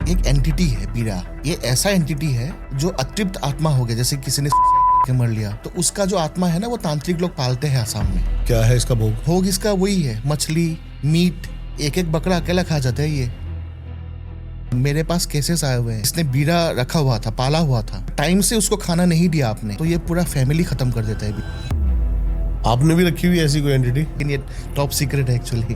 एक एंटिटी है बीरा। ये ऐसा एंटिटी है जो अतृप्त आत्मा हो गया, जैसे किसी ने के मर लिया तो उसका जो आत्मा है ना, वो तांत्रिक लोग पालते हैं आसाम में। क्या है इसका भोग? भोग इसका वही है, मछली, मीट। एक एक बकरा अकेला खा जाता है ये। मेरे पास केसेस आए हुए हैं, इसने बीरा रखा हुआ था, पाला हुआ था, टाइम से उसको खाना नहीं दिया आपने, तो ये पूरा फैमिली खत्म कर देता है। आपने भी रखी हुई ऐसी कोई एंटिटी? ये टॉप सीक्रेट है एक्चुअली।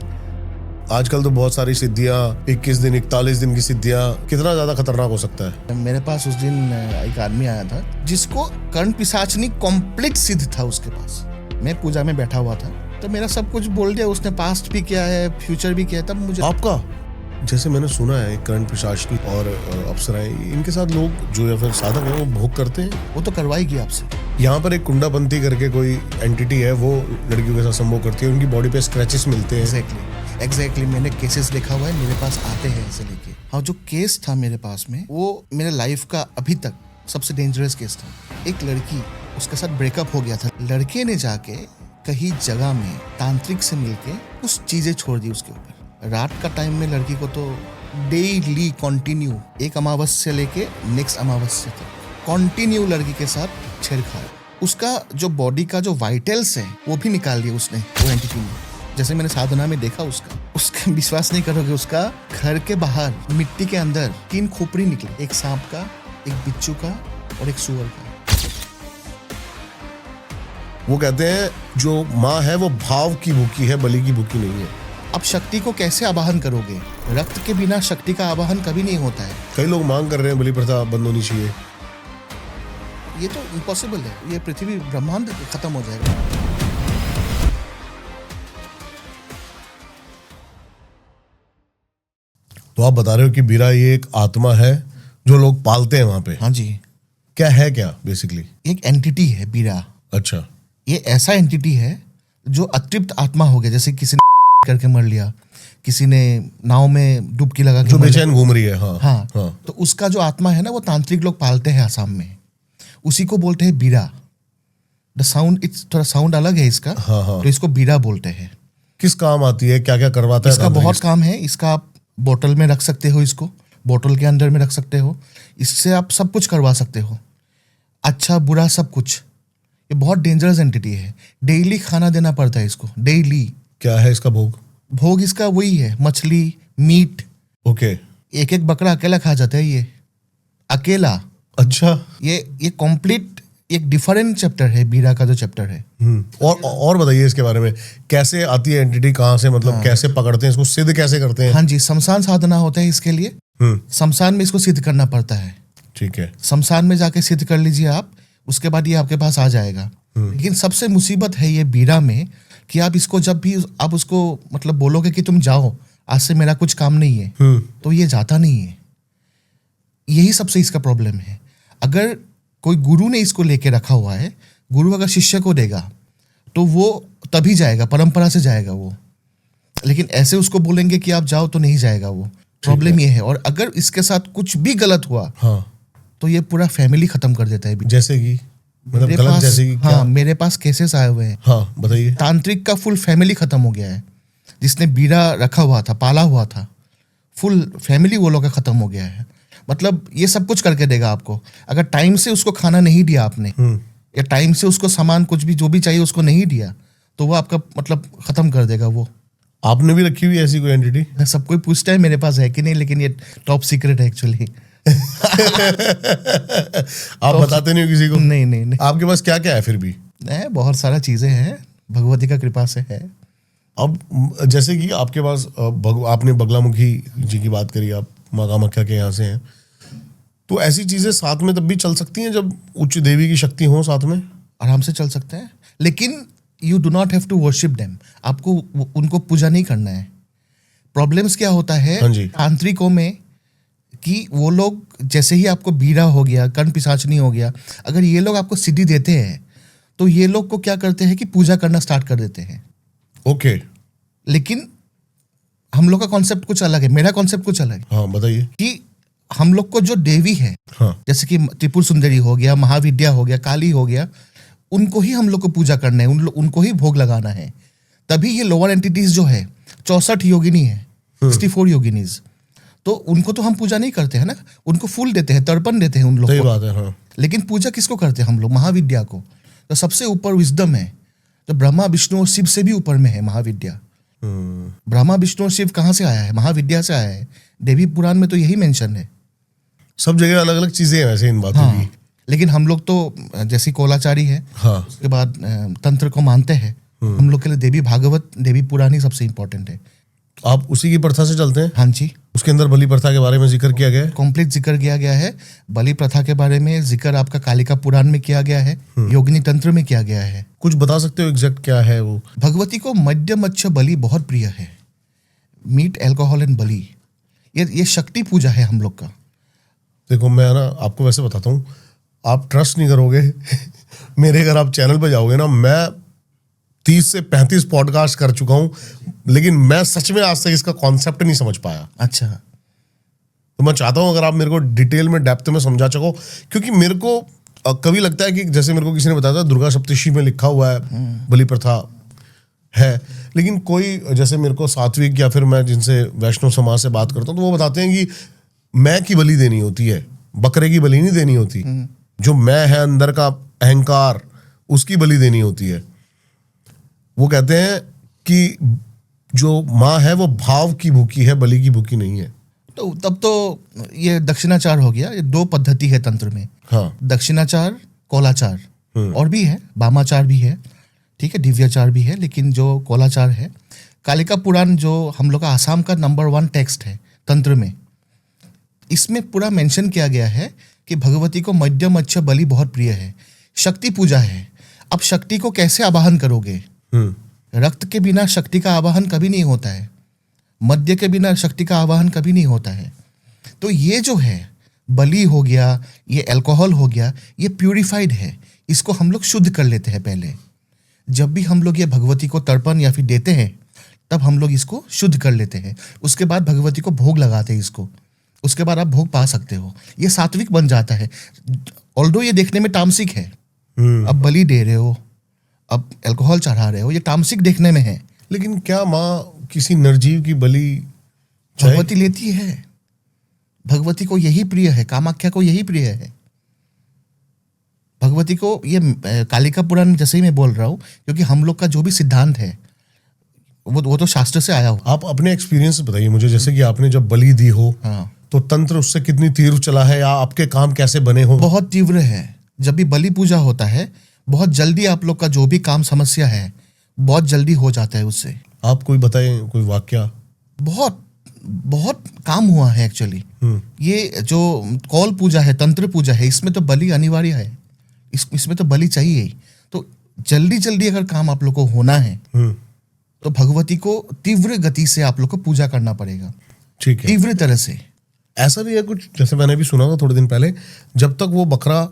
आजकल तो बहुत सारी सिद्धियां, 21 दिन 41 दिन की सिद्धियां, कितना ज्यादा खतरनाक हो सकता है। मेरे पास उस दिन एक आदमी आया था जिसको कर्ण पिशाचनी कंप्लीट सिद्ध था उसके पास। मैं पूजा में बैठा हुआ था तो मेरा सब कुछ बोल दिया उसने, पास्ट भी किया है, फ्यूचर भी किया है। तब मुझे आपका जैसे मैंने सुना है कर्ण पिशाचनी और अप्सराएं, इनके साथ लोग जो या फिर साधक है वो भोग करते हैं। वो तो करवाएगी आपसे। यहाँ पर एक कुंडापंथी करके कोई एंटिटी है, वो लड़कियों के साथ संभोग करती है, उनकी बॉडी पे स्क्रैचेस मिलते हैं। एग्जैक्टली मैंने केसेस देखा हुआ है, मेरे पास आते हैं ऐसे लेके। हाँ, जो केस था मेरे पास में, वो मेरे लाइफ का अभी तक सबसे डेंजरस केस था। एक लड़की, उसके साथ ब्रेकअप हो गया था। लड़के ने जाके कहीं जगह में तांत्रिक से मिलके कुछ चीजें छोड़ दी उसके ऊपर। रात का टाइम में लड़की को तो डेली कंटिन्यू, एक अमावस्या से लेके नेक्स्ट अमावस्या तक कंटिन्यू लड़की के साथ छेड़छाड़। उसका जो बॉडी का जो वाइटल्स है वो भी निकाल दिया उसने, वो एंटिटी ने। जैसे मैंने साधना में देखा उसका विश्वास नहीं करोगे, उसका घर के बाहर मिट्टी के अंदर 3 खोपड़ी निकले, एक सांप का, एक बिच्छू का और एक सुअर का। वो कहते हैं जो माँ है वो भाव की भूखी है, बलि की भूखी नहीं है। अब शक्ति को कैसे आवाहन करोगे? रक्त के बिना शक्ति का आवाहन कभी नहीं होता है। कई लोग मांग कर रहे हैं बलि प्रथा बंद होनी चाहिए। ये तो इम्पॉसिबल है, ये पृथ्वी ब्रह्मांड खत्म हो जाएगा। तो आप बता रहे हो कि बीरा ये एक आत्मा है जो लोग पालते हैं वहां पे। हाँ जी। क्या है, क्या बेसिकली? एक एंटिटी है बीरा। अच्छा। ये ऐसा एंटिटी है जो अतृप्त आत्मा हो गया, जैसे किसी ने करके मर लिया, किसी ने नाव में डुबकी लगा के, जो बेचैन घूम रही है। हाँ, हाँ, हाँ। तो उसका जो आत्मा है ना, वो तांत्रिक लोग पालते हैं आसाम में। उसी को बोलते हैं बीरा। द साउंड, थोड़ा साउंड अलग है इसका। हाँ, हाँ। तो इसको बीरा बोलते हैं। किस काम आती है, क्या क्या करवाता है? इसका बहुत काम है। इसका आप बोतल में रख सकते हो, इसको बोतल के अंदर में रख सकते हो। इससे आप सब कुछ करवा सकते हो, अच्छा बुरा सब कुछ। ये बहुत डेंजरस एंटिटी है। डेली खाना देना पड़ता है इसको, डेली। क्या है इसका भोग? भोग इसका वही है, मछली, मीट। ओके। एक एक बकरा अकेला खा जाता है ये, अकेला। अच्छा। ये कंप्लीट एक डिफरेंट चैप्टर है बीरा का, जो चैप्टर है। और बताइए इसके बारे में, कैसे आती है एंटिटी, कहाँ से, मतलब कैसे पकड़ते हैं इसको, सिद्ध कैसे करते हैं? हाँ जी, शमशान साधना होता है इसके लिए। शमशान में इसको सिद्ध करना पड़ता है। ठीक है। शमशान में जाके सिद्ध कर लीजिए आप, उसके बाद ये आपके पास आ जाएगा। लेकिन सबसे मुसीबत है ये बीरा में कि आप इसको जब भी आप उसको मतलब बोलोगे कि तुम जाओ, आज से मेरा कुछ काम नहीं है, तो ये जाता नहीं है। यही सबसे इसका प्रॉब्लम है। अगर कोई गुरु ने इसको लेके रखा हुआ है, गुरु अगर शिष्य को देगा तो वो तभी जाएगा, परंपरा से जाएगा वो। लेकिन ऐसे उसको बोलेंगे कि आप जाओ तो नहीं जाएगा वो। प्रॉब्लम ये है। और अगर इसके साथ कुछ भी गलत हुआ, हाँ, तो ये पूरा फैमिली खत्म कर देता है। जैसे कि मतलब गलत जैसे कि क्या? हाँ, मेरे पास केसेस आए हुए हैं। हाँ, बताइए। तांत्रिक का फुल फैमिली खत्म हो गया है। जिसने बीरा रखा हुआ था, पाला हुआ था, फुल फैमिली वो लोग का खत्म हो गया है। मतलब ये सब कुछ करके देगा आपको। अगर टाइम से उसको खाना नहीं दिया आपने, या टाइम से उसको सामान कुछ भी जो भी चाहिए उसको नहीं दिया, तो वो आपका मतलब खत्म कर देगा वो। आपने भी रखी हुई ऐसी कोई एंटिटी? सब कोई पूछता है मेरे पास है कि नहीं, लेकिन ये टॉप सीक्रेट है एक्चुअली। आप बताते नहीं हो किसी को? नहीं। आपके पास क्या क्या है फिर भी? बहुत सारा चीजें हैं, भगवती का कृपा से है। अब जैसे कि आपके पास आपने बगलामुखी जी की बात करी, आप माँ कामाख्या के यहाँ से हैं, तो ऐसी चीजें साथ में तब भी चल सकती हैं जब उच्च देवी की शक्ति हो साथ में? आराम से चल सकते हैं, लेकिन you do not have to worship them. आपको उनको पूजा नहीं करना है। प्रॉब्लम्स क्या होता है तांत्रिकों में कि वो लोग जैसे ही आपको बीरा हो गया, कर्ण पिशाचनी हो गया, अगर ये लोग आपको सिद्धि देते हैं तो ये लोग को क्या करते हैं कि पूजा करना स्टार्ट कर देते हैं। ओके। लेकिन हम लोग का कॉन्सेप्ट कुछ अलग है, मेरा कॉन्सेप्ट कुछ अलग है। हाँ, बताइए। कि हम लोग को जो देवी है, हाँ, जैसे कि त्रिपुर सुंदरी हो गया, महाविद्या हो गया, काली हो गया, उनको ही हम लोग को पूजा करना है, उनको ही भोग लगाना है। तभी ये लोअर एंटिटीज जो है, 64 योगिनी है, 64 योगिनीज, तो उनको तो हम पूजा नहीं करते हैं ना, उनको फूल देते हैं, तर्पण देते हैं उन लोग सही को। बात है, हाँ। लेकिन पूजा किसको करते हैं हम लोग? महाविद्या को। तो सबसे ऊपर विजडम है, तो ब्रह्मा विष्णु और शिव से भी ऊपर में है महाविद्या। ब्रह्मा विष्णु और शिव कहाँ से आया है? महाविद्या से आया है। देवी पुराण में तो यही मेंशन है। सब जगह अलग अलग चीजें हैं वैसे इन बातों हाँ, की। लेकिन हम लोग तो जैसे कोलाचारी है, हाँ। उसके बाद तंत्र को मानते हैं। हम लोग के लिए देवी भागवत, देवी पुराण ही सबसे इम्पोर्टेंट है। आप उसी की प्रथा से चलते हैं? हाँ जी, उसके अंदर बलि प्रथा के बारे में जिक्र किया गया है? कंप्लीट जिक्र किया गया है। बलि प्रथा के बारे में जिक्र आपका कालिका पुराण में किया गया है, योगिनी तंत्र में किया गया है। कुछ बता सकते हो एग्जैक्ट क्या है वो? भगवती को मद्य मच्छ बलि बहुत प्रिय है। मीट, एल्कोहल एंड बलि, ये शक्ति पूजा है हम लोग का। देखो मैं ना आपको वैसे बताता हूँ, आप ट्रस्ट नहीं करोगे मेरे अगर आप चैनल पे जाओगे ना, मैं 30 से 35 पॉडकास्ट कर चुका हूँ, लेकिन मैं सच में आज तक इसका कॉन्सेप्ट नहीं समझ पाया। अच्छा, तो मैं चाहता हूँ अगर आप मेरे को डिटेल में, डेप्थ में समझा सको, क्योंकि मेरे को कभी लगता है कि जैसे मेरे को किसी ने बताया था दुर्गा सप्तशी में लिखा हुआ है बलि प्रथा है, लेकिन कोई जैसे मेरे को सात्विक या फिर मैं जिनसे वैष्णव समाज से बात करता हूँ तो वो बताते हैं कि मैं की बलि देनी होती है, बकरे की बलि नहीं देनी होती। जो मैं है अंदर का अहंकार, उसकी बलि देनी होती है। वो कहते हैं कि जो माँ है वो भाव की भूखी है, बलि की भूखी नहीं है। तो तब तो ये दक्षिणाचार हो गया। ये दो पद्धति है तंत्र में। हाँ। दक्षिणाचार, कोलाचार, और भी है, वामाचार भी है, ठीक है, दिव्याचार भी है, लेकिन जो कोलाचार है, कालिका पुराण जो हम लोग का आसाम का नंबर 1 टेक्स्ट है तंत्र में, इसमें पूरा मेंशन किया गया है कि भगवती को मद्य मच्छ बलि बहुत प्रिय है। शक्ति पूजा है। अब शक्ति को कैसे आवाहन करोगे? रक्त के बिना शक्ति का आवाहन कभी नहीं होता है, मद्य के बिना शक्ति का आवाहन कभी नहीं होता है। तो ये जो है बलि हो गया, ये अल्कोहल हो गया, ये प्यूरिफाइड है। इसको हम लोग शुद्ध कर लेते हैं पहले। जब भी हम लोग ये भगवती को तर्पण या फिर देते हैं, तब हम लोग इसको शुद्ध कर लेते हैं। उसके बाद भगवती को भोग लगाते हैं इसको। उसके बाद आप भोग पा सकते हो। ये सात्विक बन जाता है। ऑल्दो ये देखने में तामसिक है, अब बलि दे रहे हो, अब अल्कोहल चढ़ा रहे हो, ये तामसिक देखने में है। लेकिन क्या माँ किसी निर्जीव की बलि भगवती लेती है। भगवती को यही प्रिय है, कामाख्या को यही प्रिय है। भगवती को ये कालिका पुराण में जैसे ही मैं बोल रहा हूँ, क्योंकि हम लोग का जो भी सिद्धांत है वो तो शास्त्र से आया हो। आप अपने एक्सपीरियंस बताइए मुझे, जैसे कि आपने जब बलि दी हो, हाँ, तो तंत्र उससे कितनी तीव्र चला है, या आपके काम कैसे बने हो? बहुत तीव्र है। जब भी बलि पूजा होता है, बहुत जल्दी आप लोग का जो भी काम समस्या है बहुत जल्दी हो जाता है उससे। आप कोई बताएं कोई वाक्या? बहुत बहुत काम हुआ है एक्चुअली। ये जो कौल पूजा है, तंत्र पूजा है, इसमें तो बलि अनिवार्य है। इसमें तो बलि चाहिए ही। तो जल्दी जल्दी अगर काम आप लोग को होना है तो भगवती को तीव्र गति से आप लोग को पूजा करना पड़ेगा, ठीक है, तीव्र तरह से। ऐसा भी है कुछ, जैसे मैंने भी सुना था थोड़े दिन पहले, जब तक वो बकरा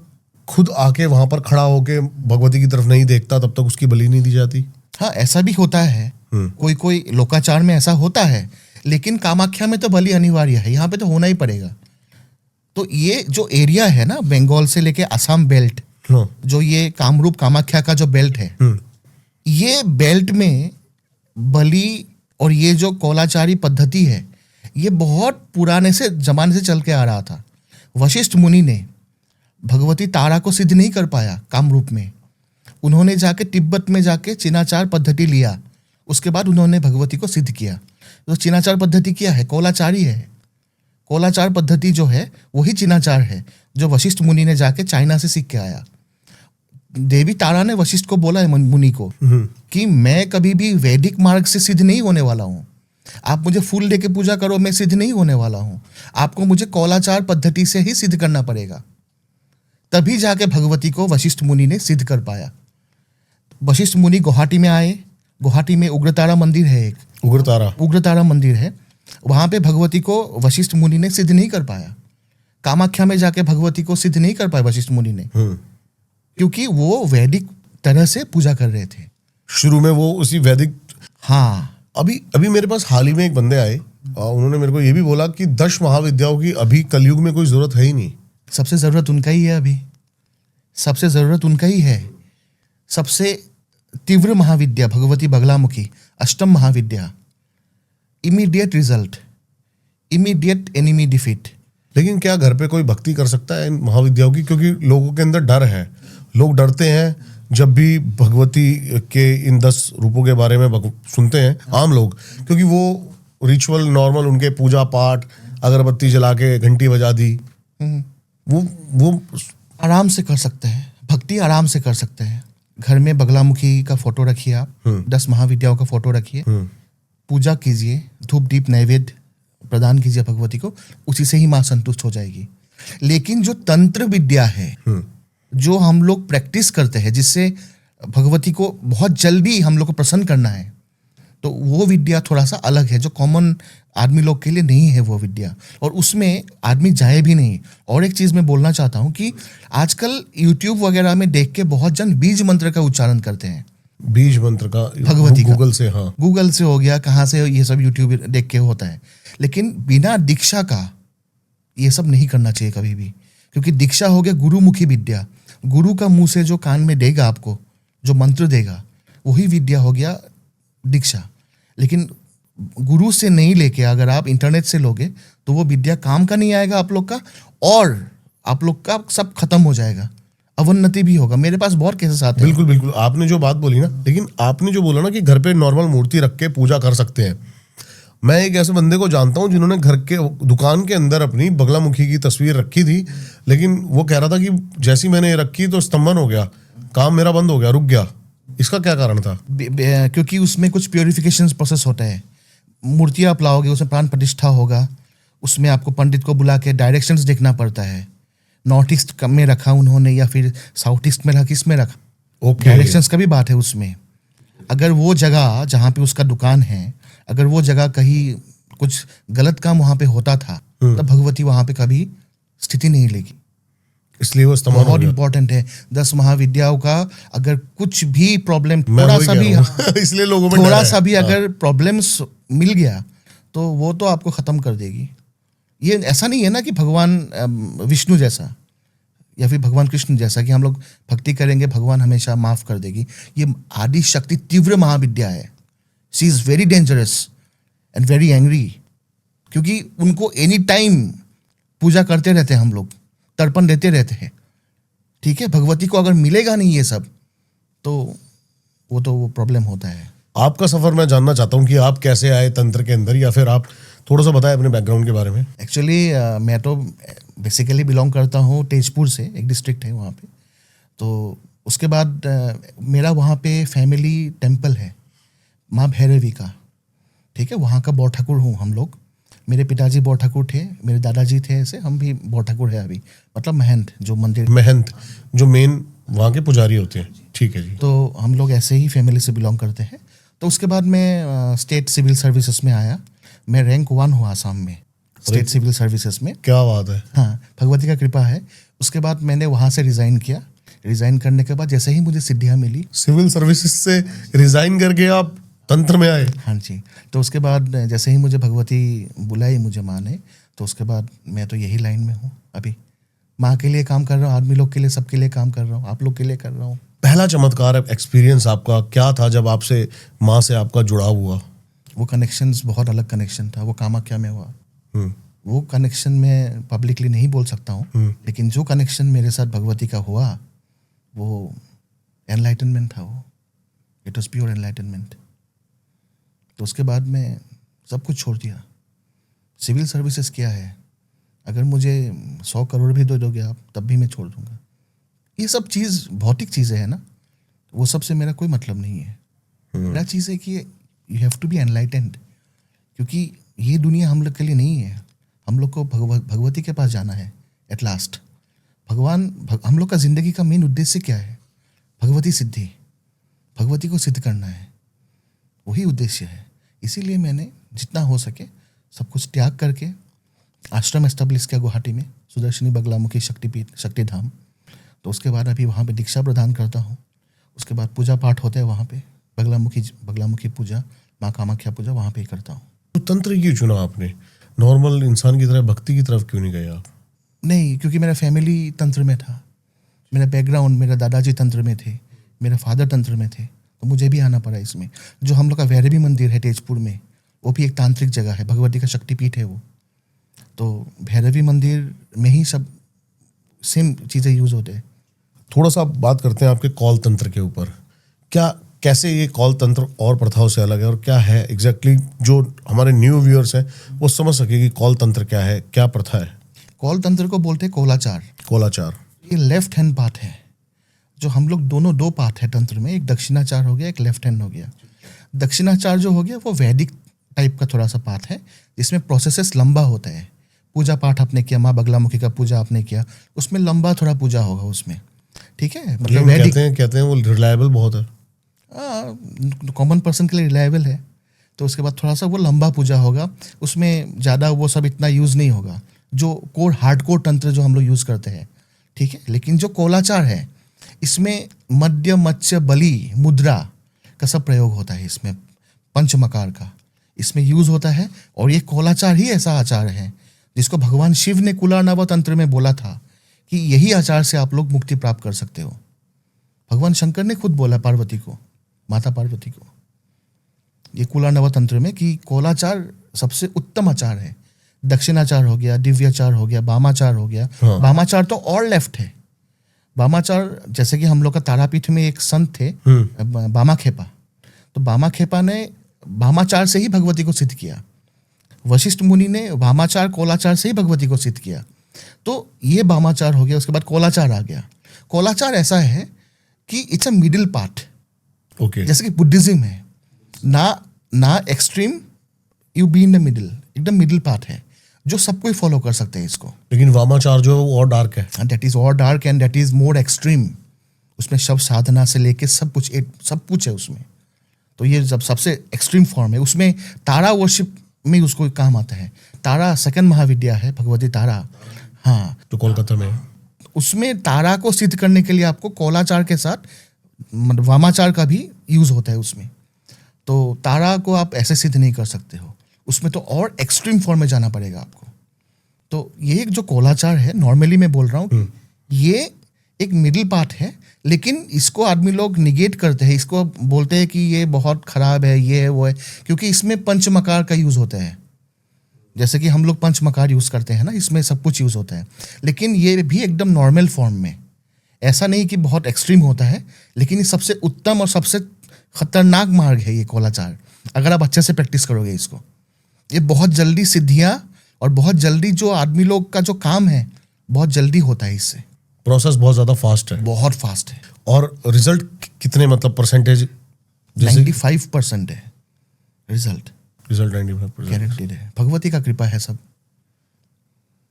खुद आके वहां पर खड़ा होके भगवती की तरफ नहीं देखता तब तक उसकी बलि नहीं दी जाती। हाँ, ऐसा भी होता है। कोई कोई लोकाचार में ऐसा होता है, लेकिन कामाख्या में तो बलि अनिवार्य है, यहाँ पे तो होना ही पड़ेगा। तो ये जो एरिया है ना, बंगाल से लेके असम बेल्ट, जो ये कामरूप कामाख्या का जो बेल्ट है, ये बेल्ट में बलि और ये जो कोलाचारी पद्धति है, ये बहुत पुराने से जमाने से चल के आ रहा था। वशिष्ठ मुनि ने भगवती तारा को सिद्ध नहीं कर पाया कामरूप में। उन्होंने जाके तिब्बत में जाके चिनाचार पद्धति लिया, उसके बाद उन्होंने भगवती को सिद्ध किया। तो चिनाचार पद्धति क्या है? कोलाचारी है। कोलाचार पद्धति जो है वही चिनाचार है, जो वशिष्ठ मुनि ने जाके चाइना से सीख के आया। देवी तारा ने वशिष्ठ को बोला है, मुनि को, कि मैं कभी भी वैदिक मार्ग से सिद्ध नहीं होने वाला हूँ। आप मुझे फूल दे के पूजा करो, मैं सिद्ध नहीं होने वाला हूँ। आपको मुझे कोलाचार पद्धति से ही सिद्ध करना पड़ेगा। तभी जाके भगवती को वशिष्ठ मुनि ने सिद्ध कर पाया। वशिष्ठ मुनि गुवाहाटी में आए। गुवाहाटी में उग्रतारा मंदिर है, एक उग्रतारा मंदिर है। वहां पे भगवती को वशिष्ठ मुनि ने सिद्ध नहीं कर पाया। कामाख्या में जाके भगवती को सिद्ध नहीं कर पाए वशिष्ठ मुनि ने, क्योंकि वो वैदिक तरह से पूजा कर रहे थे। शुरू में वो उसी वैदिक। हाँ, अभी मेरे पास हाल ही में एक बंदे आए, उन्होंने मेरे को ये भी बोला कि 10 महाविद्याओं की अभी कलयुग में कोई जरूरत है ही नहीं। सबसे जरूरत उनका ही है। अभी सबसे जरूरत उनका ही है। सबसे तीव्र महाविद्या भगवती बगलामुखी, अष्टम महाविद्या, immediate result, immediate enemy defeat. लेकिन क्या घर पे कोई भक्ति कर सकता है इन महाविद्याओं की? क्योंकि लोगों के अंदर डर है, लोग डरते हैं जब भी भगवती के इन 10 रूपों के बारे में सुनते हैं आम लोग, क्योंकि वो रिचुअल नॉर्मल उनके पूजा पाठ, अगरबत्ती जला के घंटी बजा दी, वो आराम से कर सकते हैं, भक्ति आराम से कर सकते हैं। घर में बगलामुखी का फोटो रखिए आप, 10 महाविद्याओं का फोटो रखिए, पूजा कीजिए, धूप दीप नैवेद्य प्रदान कीजिए भगवती को, उसी से ही माँ संतुष्ट हो जाएगी। लेकिन जो तंत्र विद्या है, जो हम लोग प्रैक्टिस करते हैं, जिससे भगवती को बहुत जल्दी हम लोग को प्रसन्न करना है, तो वो विद्या थोड़ा सा अलग है, जो कॉमन आदमी लोग के लिए नहीं है वो विद्या, और उसमें आदमी जाए भी नहीं। और एक चीज़ मैं बोलना चाहता हूँ कि आजकल यूट्यूब वगैरह में देख के बहुत जन बीज मंत्र का उच्चारण करते हैं। बीज मंत्र का भगवती का गूगल से, हाँ गूगल से हो गया, कहाँ से, ये सब यूट्यूब देख के होता है। लेकिन बिना दीक्षा का ये सब नहीं करना चाहिए कभी भी, क्योंकि दीक्षा हो गया गुरुमुखी विद्या। गुरु का मुंह से जो कान में देगा आपको, जो मंत्र देगा, वही विद्या हो गया दीक्षा। लेकिन गुरु से नहीं लेके अगर आप इंटरनेट से लोगे तो वो विद्या काम का नहीं आएगा आप लोग का, और आप लोग का सब खत्म हो जाएगा, अवन्नति भी होगा। मेरे पास बहुत केसेस आते हैं। बिल्कुल बिल्कुल, आपने जो बात बोली ना, लेकिन आपने जो बोला ना कि घर पे नॉर्मल मूर्ति रख के पूजा कर सकते हैं, मैं एक ऐसे बंदे को जानता हूँ जिन्होंने घर के दुकान के अंदर अपनी बगलामुखी की तस्वीर रखी थी, लेकिन वो कह रहा था कि जैसी मैंने रखी तो स्तंभन हो गया, काम मेरा बंद हो गया, रुक गया। इसका क्या कारण था? क्योंकि उसमें कुछ प्योरिफिकेशन प्रोसेस होता है। मूर्तियाँ आप लाओगे, उसमें प्राण प्रतिष्ठा होगा, उसमें आपको पंडित को बुला के डायरेक्शंस देखना पड़ता है। नॉर्थ ईस्ट में रखा उन्होंने या फिर साउथ ईस्ट में रखा, किस में रखा, ओके, डायरेक्शंस का भी बात है उसमें। अगर वो जगह जहाँ पे उसका दुकान है, अगर वो जगह कहीं कुछ गलत काम वहाँ पे होता था, तब भगवती वहाँ पे कभी स्थिति नहीं लेगी। इसलिए वो स्तंभन हो बहुत गया। इंपॉर्टेंट है 10 महाविद्याओं का। अगर कुछ भी प्रॉब्लम, मैं थोड़ा वही सा कह भी रहा हूँ। इसलिए लोगों में डर थोड़ा है। सा भी हाँ। अगर प्रॉब्लम्स मिल गया तो वो तो आपको खत्म कर देगी। ये ऐसा नहीं है ना कि भगवान विष्णु जैसा या फिर भगवान कृष्ण जैसा कि हम लोग भक्ति करेंगे भगवान हमेशा माफ कर देगी। ये आदि शक्ति तीव्र महाविद्या है। She is very dangerous and very angry, क्योंकि उनको एनी टाइम पूजा करते रहते हैं, हम लोग तर्पण देते रहते हैं। ठीक है, भगवती को अगर मिलेगा नहीं ये सब तो वो प्रॉब्लम होता है। आपका सफर मैं जानना चाहता हूँ कि आप कैसे आए तंत्र के अंदर, या फिर आप थोड़ा सा बताएं अपने बैकग्राउंड के बारे में। एक्चुअली मैं तो बेसिकली बिलोंग करता हूँ तेजपुर से, एक डिस्ट्रिक्ट है वहाँ पे। तो उसके बाद मेरा वहाँ पे फैमिली टेम्पल है माँ भैरवी का। ठीक है, वहाँ का बौर ठाकुर हूँ हम लोग। मेरे पिताजी बौर ठाकुर थे, मेरे दादाजी थे, ऐसे हम भी बौर ठाकुर है अभी, मतलब महंत जो मंदिर, महंत जो मेन वहाँ के पुजारी होते हैं। ठीक है जी। तो हम लोग ऐसे ही फैमिली से बिलोंग करते हैं। तो उसके बाद मैं स्टेट सिविल सर्विसेज में आया। मैं रैंक 1 हुआ आसाम में स्टेट सिविल सर्विसेज में। क्या बात है। हाँ, भगवती का कृपा है। उसके बाद मैंने वहाँ से रिज़ाइन किया। रिज़ाइन करने के बाद जैसे ही मुझे सिद्धियाँ मिली, सिविल सर्विसेज से रिजाइन करके आप तंत्र में आए? हाँ जी। तो उसके बाद जैसे ही मुझे भगवती बुलाई, मुझे माँ ने, तो उसके बाद मैं तो यही लाइन में हूँ अभी। माँ के लिए काम कर रहा हूँ, आदमी लोग के लिए, सबके लिए काम कर रहा हूँ, आप लोग के लिए कर रहा हूँ। पहला चमत्कार एक्सपीरियंस आपका क्या था जब आपसे माँ से आपका जुड़ाव हुआ? वो कनेक्शंस बहुत अलग कनेक्शन था। वो कामाख्या में हुआ। हम्म, वो कनेक्शन मैं पब्लिकली नहीं बोल सकता हूँ, लेकिन जो कनेक्शन मेरे साथ भगवती का हुआ वो एनलाइटनमेंट था। वो इट वॉज प्योर एनलाइटनमेंट। तो उसके बाद मैं सब कुछ छोड़ दिया। सिविल सर्विसेज क्या है, अगर मुझे 100 करोड़ भी दे दोगे आप, तब भी मैं छोड़ दूंगा। ये सब चीज़ भौतिक चीज़ें हैं ना, वो सब से मेरा कोई मतलब नहीं है। मेरा चीज़ है कि you have to be enlightened, क्योंकि ये दुनिया हम लोग के लिए नहीं है। हम लोग को भगवती के पास जाना है एट लास्ट। हम लोग का ज़िंदगी का मेन उद्देश्य क्या है? भगवती सिद्धि, भगवती को सिद्ध करना है, वही उद्देश्य है। इसीलिए मैंने जितना हो सके सब कुछ त्याग करके आश्रम एस्टेब्लिश किया गुवाहाटी में, सुदर्शनी बगलामुखी शक्तिपीठ, शक्तिधाम। तो उसके बाद अभी वहाँ पे दीक्षा प्रदान करता हूँ। उसके बाद पूजा पाठ होता है वहाँ पे, बगलामुखी पूजा, माँ कामाख्या पूजा वहाँ पे ही करता हूँ। तो तंत्र क्यों चुना आपने? नॉर्मल इंसान की तरह भक्ति की तरफ क्यों नहीं गए आप? नहीं, क्योंकि मेरा फैमिली तंत्र में था। मेरा बैकग्राउंड, मेरा दादाजी तंत्र में थे, मेरा फादर तंत्र में थे, तो मुझे भी आना पड़ा इसमें। जो हम लोग का भैरवी मंदिर है तेजपुर में, वो भी एक तांत्रिक जगह है, भगवती का शक्तिपीठ है वो। तो भैरवी मंदिर में ही सब सेम चीज़ें यूज़ होते हैं। थोड़ा सा आप बात करते हैं आपके कॉल तंत्र के ऊपर। क्या कैसे ये कॉल तंत्र और प्रथाओं से अलग है, और क्या है एग्जैक्टली जो हमारे न्यू व्यूअर्स हैं वो समझ सके कि कॉल तंत्र क्या है, क्या प्रथा है? कॉल तंत्र को बोलते हैं कोलाचार। कोलाचार ये लेफ्ट हैंड पार्ट है, जो हम लोग दोनों दो पार्ट है तंत्र में, एक दक्षिणाचार हो गया, एक लेफ्ट हैंड हो गया। दक्षिणाचार जो हो गया वो वैदिक टाइप का थोड़ा सा पार्ट है, जिसमें प्रोसेसेस लंबा होता है। पूजा पाठ आपने किया, माँ बगलामुखी का पूजा आपने किया, उसमें लंबा थोड़ा पूजा होगा उसमें, ठीक है। मतलब वैदिक कहते हैं वो रिलायबल बहुत है, कॉमन पर्सन के लिए रिलायबल है। तो उसके बाद थोड़ा सा वो लंबा पूजा होगा, उसमें ज़्यादा वो सब इतना यूज़ नहीं होगा, जो कोर हार्डकोर तंत्र जो हम लोग यूज़ करते हैं, ठीक है। लेकिन जो कोलाचार है, इसमें मध्य मत्स्य बलि मुद्रा का सब प्रयोग होता है, इसमें पंचमकार का इसमें यूज़ होता है। और ये कोलाचार ही ऐसा आचार है जिसको भगवान शिव ने कुलार्णव तंत्र में बोला था कि यही आचार से आप लोग मुक्ति प्राप्त कर सकते हो। भगवान शंकर ने खुद बोला पार्वती को, माता पार्वती को, ये कुलार्णव तंत्र में, कि कोलाचार सबसे उत्तम आचार है। दक्षिणाचार हो गया, दिव्याचार हो गया, वामाचार हो गया। हाँ। वामाचार तो और लेफ्ट है। वामाचार जैसे कि हम लोग का तारापीठ में एक संत थे बामाखेपा, तो बामाखेपा ने वामाचार से ही भगवती को सिद्ध किया। वशिष्ठ मुनि ने वामाचार कोलाचार से ही भगवती को सिद्ध किया। तो ये वामाचार हो गया, उसके बाद कोलाचार आ गया। कोलाचार ऐसा है कि it's a middle part, okay. जैसे कि बुद्धिज्म है ना extreme, you be in the middle, एकदम मिडिल पार्ट है जो सब कोई फॉलो कर सकते हैं इसको। लेकिन वामाचार जो है वो और डार्क है, दैट इज और dark and that is more extreme. उसमें शव साधना से लेके सब कुछ है उसमें। तो ये जब सबसे एक्सट्रीम फॉर्म है, उसमें तारा वर्शिप में उसको काम आता है। तारा सेकंड महाविद्या है, भगवती तारा, हाँ, जो कोलकाता में है। उसमें तारा को सिद्ध करने के लिए आपको कोलाचार के साथ मतलब वामाचार का भी यूज होता है उसमें। तो तारा को आप ऐसे सिद्ध नहीं कर सकते हो, उसमें तो और एक्सट्रीम फॉर्म में जाना पड़ेगा आपको। तो ये एक जो कोलाचार है, नॉर्मली मैं बोल रहा हूँ, ये एक मिडिल पार्ट है, लेकिन इसको आदमी लोग निगेट करते हैं, इसको बोलते हैं कि ये बहुत खराब है, ये है वो है, क्योंकि इसमें पंचमकार का यूज होता है। जैसे कि हम लोग पंचमकार यूज करते हैं ना, इसमें सब कुछ यूज होता है। लेकिन ये भी एकदम नॉर्मल फॉर्म में, ऐसा नहीं कि बहुत एक्सट्रीम होता है, लेकिन ये सबसे उत्तम और सबसे खतरनाक मार्ग है ये कोलाचार। अगर आप अच्छे से प्रैक्टिस करोगे इसको, ये बहुत जल्दी सिद्धियाँ और बहुत जल्दी जो आदमी लोग का जो काम है बहुत जल्दी होता है इससे। प्रोसेस बहुत ज्यादा फास्ट है, बहुत फास्ट है। और रिजल्ट कितने मतलब परसेंटेज? 95% है रिजल्ट, 95% गारंटीड है। भगवती का कृपा है सब।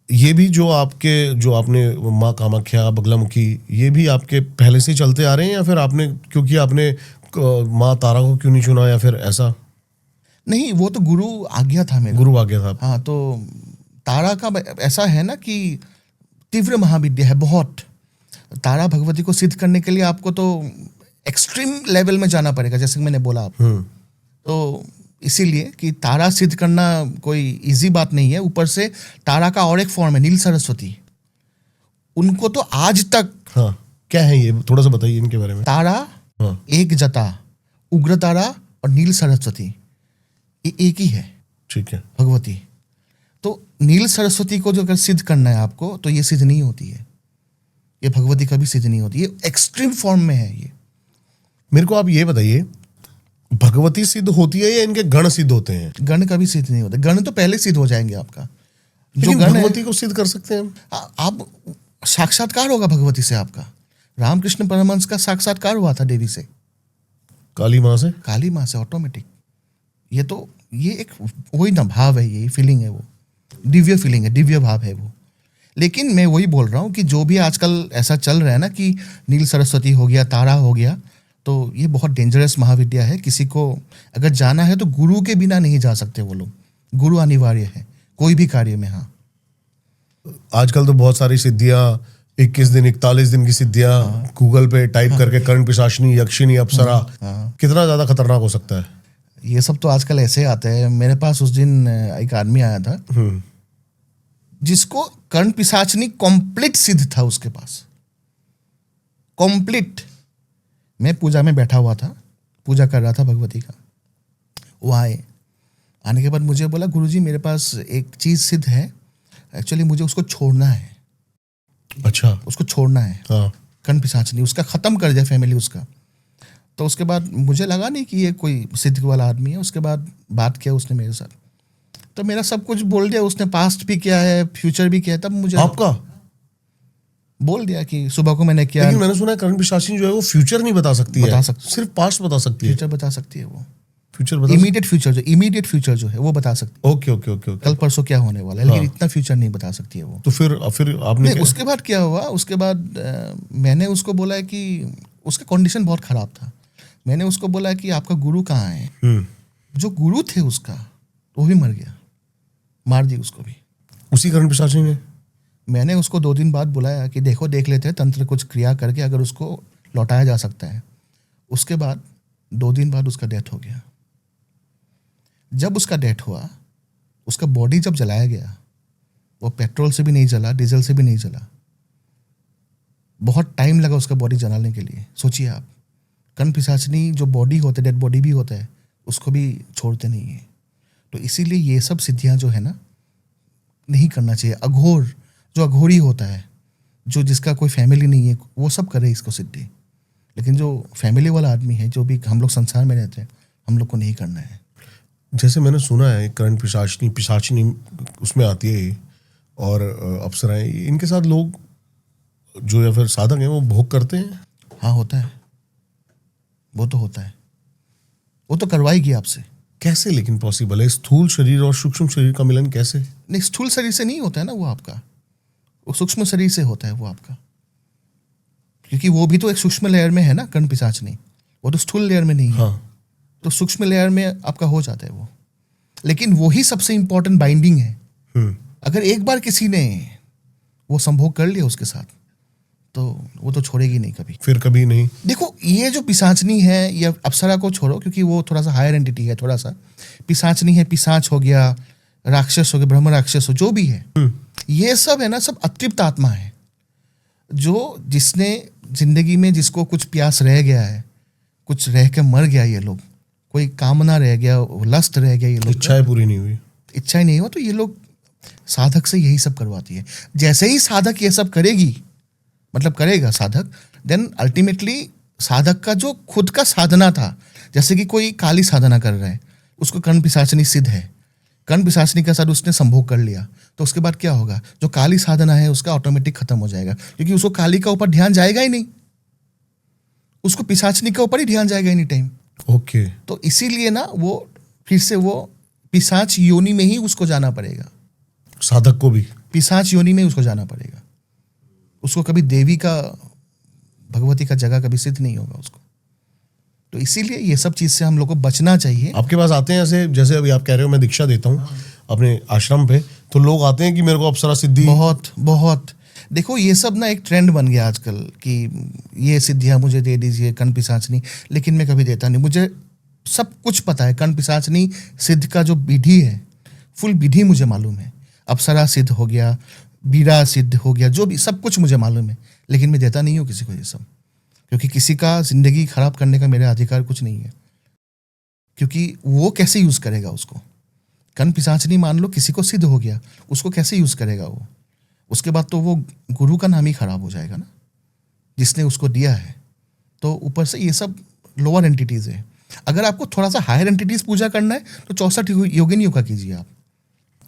ये भी जो आपने माँ कामाख्या, बगलामुखी, ये भी आपके पहले से ही चलते आ रहे हैं, या फिर आपने क्योंकि आपने माँ तारा को क्यों नहीं चुना, या फिर ऐसा? नहीं, वो तो गुरु आज्ञा था मेरा। गुरु आ गया था। हाँ, तो तारा का ऐसा है ना कि तीव्र महाविद्या है बहुत। तारा भगवती को सिद्ध करने के लिए आपको तो एक्सट्रीम लेवल में जाना पड़ेगा, जैसे कि मैंने बोला आपको। तो इसीलिए कि तारा सिद्ध करना कोई इजी बात नहीं है। ऊपर से तारा का और एक फॉर्म है नील सरस्वती, उनको तो आज तक। हाँ, क्या है ये, थोड़ा सा बताइए इनके बारे में। तारा, हाँ, एक जटा, उग्र तारा और नील सरस्वती, ये एक ही है ठीक है। भगवती। तो नील सरस्वती को जो अगर सिद्ध करना है आपको, तो ये सिद्ध नहीं होती है, ये भगवती कभी सिद्ध नहीं होती, ये एक्सट्रीम फॉर्म में है ये। मेरे को आप ये बताइए, भगवती सिद्ध होती है या इनके गण सिद्ध होते हैं? गण कभी सिद्ध नहीं होते, गण तो पहले सिद्ध हो जाएंगे आपका। जो लेकिन गण भगवती को सिद्ध कर सकते हैं हम? आप साक्षात्कार होगा भगवती से आपका। रामकृष्ण परमहंस का साक्षात्कार हुआ था देवी से, काली माँ से। काली माँ से ऑटोमेटिक। ये एक वही ना भाव है, ये फीलिंग है, वो दिव्य फीलिंग है, दिव्य भाव है वो। लेकिन मैं वही बोल रहा हूँ कि जो भी आजकल ऐसा चल रहा है ना कि नील सरस्वती हो गया, तारा हो गया, तो ये बहुत डेंजरस महाविद्या है। किसी को अगर जाना है तो गुरु के बिना नहीं जा सकते वो लोग, गुरु अनिवार्य है कोई भी कार्य में। हाँ, आजकल तो बहुत सारी सिद्धियां, 21 दिन 41 दिन की सिद्धियां गूगल पे टाइप करके, कर्ण पिशाचिनी, यक्षिणी, अप्सरा, कितना ज्यादा खतरनाक हो सकता है ये सब। तो आजकल ऐसे आते हैं। मेरे पास उस दिन एक आदमी आया था जिसको कर्ण पिशाचिनी कंप्लीट सिद्ध था उसके पास, कंप्लीट। मैं पूजा में बैठा हुआ था, पूजा कर रहा था भगवती का। वो आने के बाद मुझे बोला, गुरुजी मेरे पास एक चीज़ सिद्ध है, एक्चुअली मुझे उसको छोड़ना है, अच्छा। उसको छोड़ना है, हाँ। कर्ण पिशाचनी उसका ख़त्म कर दिया फैमिली उसका। तो उसके बाद मुझे लगा नहीं कि ये कोई सिद्ध वाला आदमी है। उसके बाद बात किया उसने मेरे साथ, तो मेरा सब कुछ बोल दिया उसने, पास्ट भी किया है, फ्यूचर भी किया है। तब मुझे आपका बोल दिया कि सुबह को मैंने किया। लेकिन मैंने सुना है कर्ण पिशाचिनी जो है वो फ्यूचर नहीं बता सकती बता है, सकती। सिर्फ पास्ट बता सकती है। फ्यूचर बता सकती है वो, फ्यूचर बता इमीडिएट फ्यूचर जो है वो बता सकती है। Okay okay okay okay. कल परसों क्या होने वाला है, लेकिन इतना फ्यूचर नहीं बता सकती है वो। तो फिर आपने नहीं, उसके बाद क्या हुआ, उसके बाद मैंने उसको बोला है कि उसका कंडीशन बहुत ख़राब था। मैंने उसको बोला कि आपका गुरु कहाँ है। जो गुरु थे उसका वो भी मर गया, मार दी उसको भी उसी कर्ण पिशाचिनी ने। मैंने उसको 2 दिन बाद बुलाया कि देखो देख लेते हैं तंत्र कुछ क्रिया करके अगर उसको लौटाया जा सकता है। उसके बाद 2 दिन बाद उसका डेथ हो गया। जब उसका डेथ हुआ, उसका बॉडी जब जलाया गया, वो पेट्रोल से भी नहीं जला, डीजल से भी नहीं जला। बहुत टाइम लगा उसका बॉडी जलाने के लिए। सोचिए आप, कर्ण पिशाचिनी जो बॉडी होता है, डेड बॉडी भी होता है, उसको भी छोड़ते नहीं है। तो इसीलिए ये सब सिद्धियां जो है ना, नहीं करना चाहिए। अघोर जो अघोरी होता है, जो जिसका कोई फैमिली नहीं है, वो सब करे इसको सिद्धि। लेकिन जो फैमिली वाला आदमी है, जो भी हम लोग संसार में रहते हैं, हम लोग को नहीं करना है। जैसे मैंने सुना है कर्ण पिशाचिनी उसमें आती है ये, और अप्सराएं, इनके साथ लोग जो या फिर साधक हैं वो भोग करते हैं। हाँ, होता है, वो तो होता है, वो तो करवाएगी आपसे। कैसे लेकिन पॉसिबल है? स्थूल शरीर और सूक्ष्म शरीर का मिलन कैसे? नहीं, स्थूल शरीर से नहीं होता है ना वो आपका, वो सूक्ष्म शरीर से होता है वो आपका, क्योंकि वो भी तो एक सूक्ष्म लेयर में है ना कर्ण पिशाचिनी, वो तो स्थूल लेयर में नहीं है। हाँ। तो सूक्ष्म लेयर में आपका हो जाता है वो। लेकिन वही सबसे इंपॉर्टेंट बाइंडिंग है। अगर एक बार किसी ने वो संभोग कर लिया उसके साथ, तो वो तो छोड़ेगी नहीं कभी, फिर कभी नहीं। देखो ये जो पिशाचनी है, या अप्सरा को छोड़ो क्योंकि वो थोड़ा सा हायर एंटिटी है, थोड़ा सा पिशाचनी है, पिशाच हो गया, राक्षस हो गया, ब्रह्म राक्षस हो, जो भी है, ये सब है ना, सब अतृप्त आत्मा है। जो जिसने जिंदगी में जिसको कुछ प्यास रह गया है, कुछ रह के मर गया, ये लोग कोई कामना रह गया, लस्ट रह गया, ये लोग इच्छाएं पूरी नहीं हुई, इच्छाएं नहीं हुआ, तो ये लोग साधक से यही सब करवाती है। जैसे ही साधक ये सब करेगी, मतलब करेगा साधक, देन अल्टीमेटली साधक का जो खुद का साधना था, जैसे कि कोई काली साधना कर रहा है, उसको कर्ण पिशाचिनी सिद्ध है, कर्ण पिशाचिनी के साथ उसने संभोग कर लिया, तो उसके बाद क्या होगा, जो काली साधना है उसका ऑटोमेटिक खत्म हो जाएगा, क्योंकि उसको काली का ऊपर ध्यान जाएगा ही नहीं, उसको पिशाचिनी के ऊपर ही ध्यान जाएगा एनी टाइम। ओके। तो इसीलिए ना वो फिर से वो पिशाच योनि में ही उसको जाना पड़ेगा, साधक को भी पिशाच योनि में उसको जाना पड़ेगा। उसको कभी देवी का, भगवती का जगह कभी सिद्ध नहीं होगा उसको। तो इसीलिए ये सब चीज से हम लोग को बचना चाहिए। आपके पास आते हैं ऐसे, जैसे अभी आप कह रहे हो मैं दीक्षा देता हूँ अपने आश्रम पे, तो लोग आते हैं कि मेरे को अप्सरा सिद्धि। बहुत बहुत देखो, ये सब ना एक ट्रेंड बन गया आजकल कि ये सिद्धियां मुझे दे दीजिए, कर्ण पिशाचनी, लेकिन मैं कभी देता नहीं। मुझे सब कुछ पता है, कर्ण पिशाचनी सिद्ध का जो विधि है, फुल विधि मुझे मालूम है। अप्सरा सिद्ध हो गया, बीरा सिद्ध हो गया, जो भी सब कुछ मुझे मालूम है, लेकिन मैं देता नहीं हूँ किसी को ये सब, क्योंकि किसी का जिंदगी खराब करने का मेरा अधिकार कुछ नहीं है। क्योंकि वो कैसे यूज करेगा उसको, कर्ण पिशाचनी मान लो किसी को सिद्ध हो गया, उसको कैसे यूज करेगा वो, उसके बाद तो वो गुरु का नाम ही खराब हो जाएगा ना, जिसने उसको दिया है। तो ऊपर से ये सब लोअर एंटिटीज है। अगर आपको थोड़ा सा हायर एंटिटीज पूजा करना है तो 64 योगिनियों का कीजिए आप।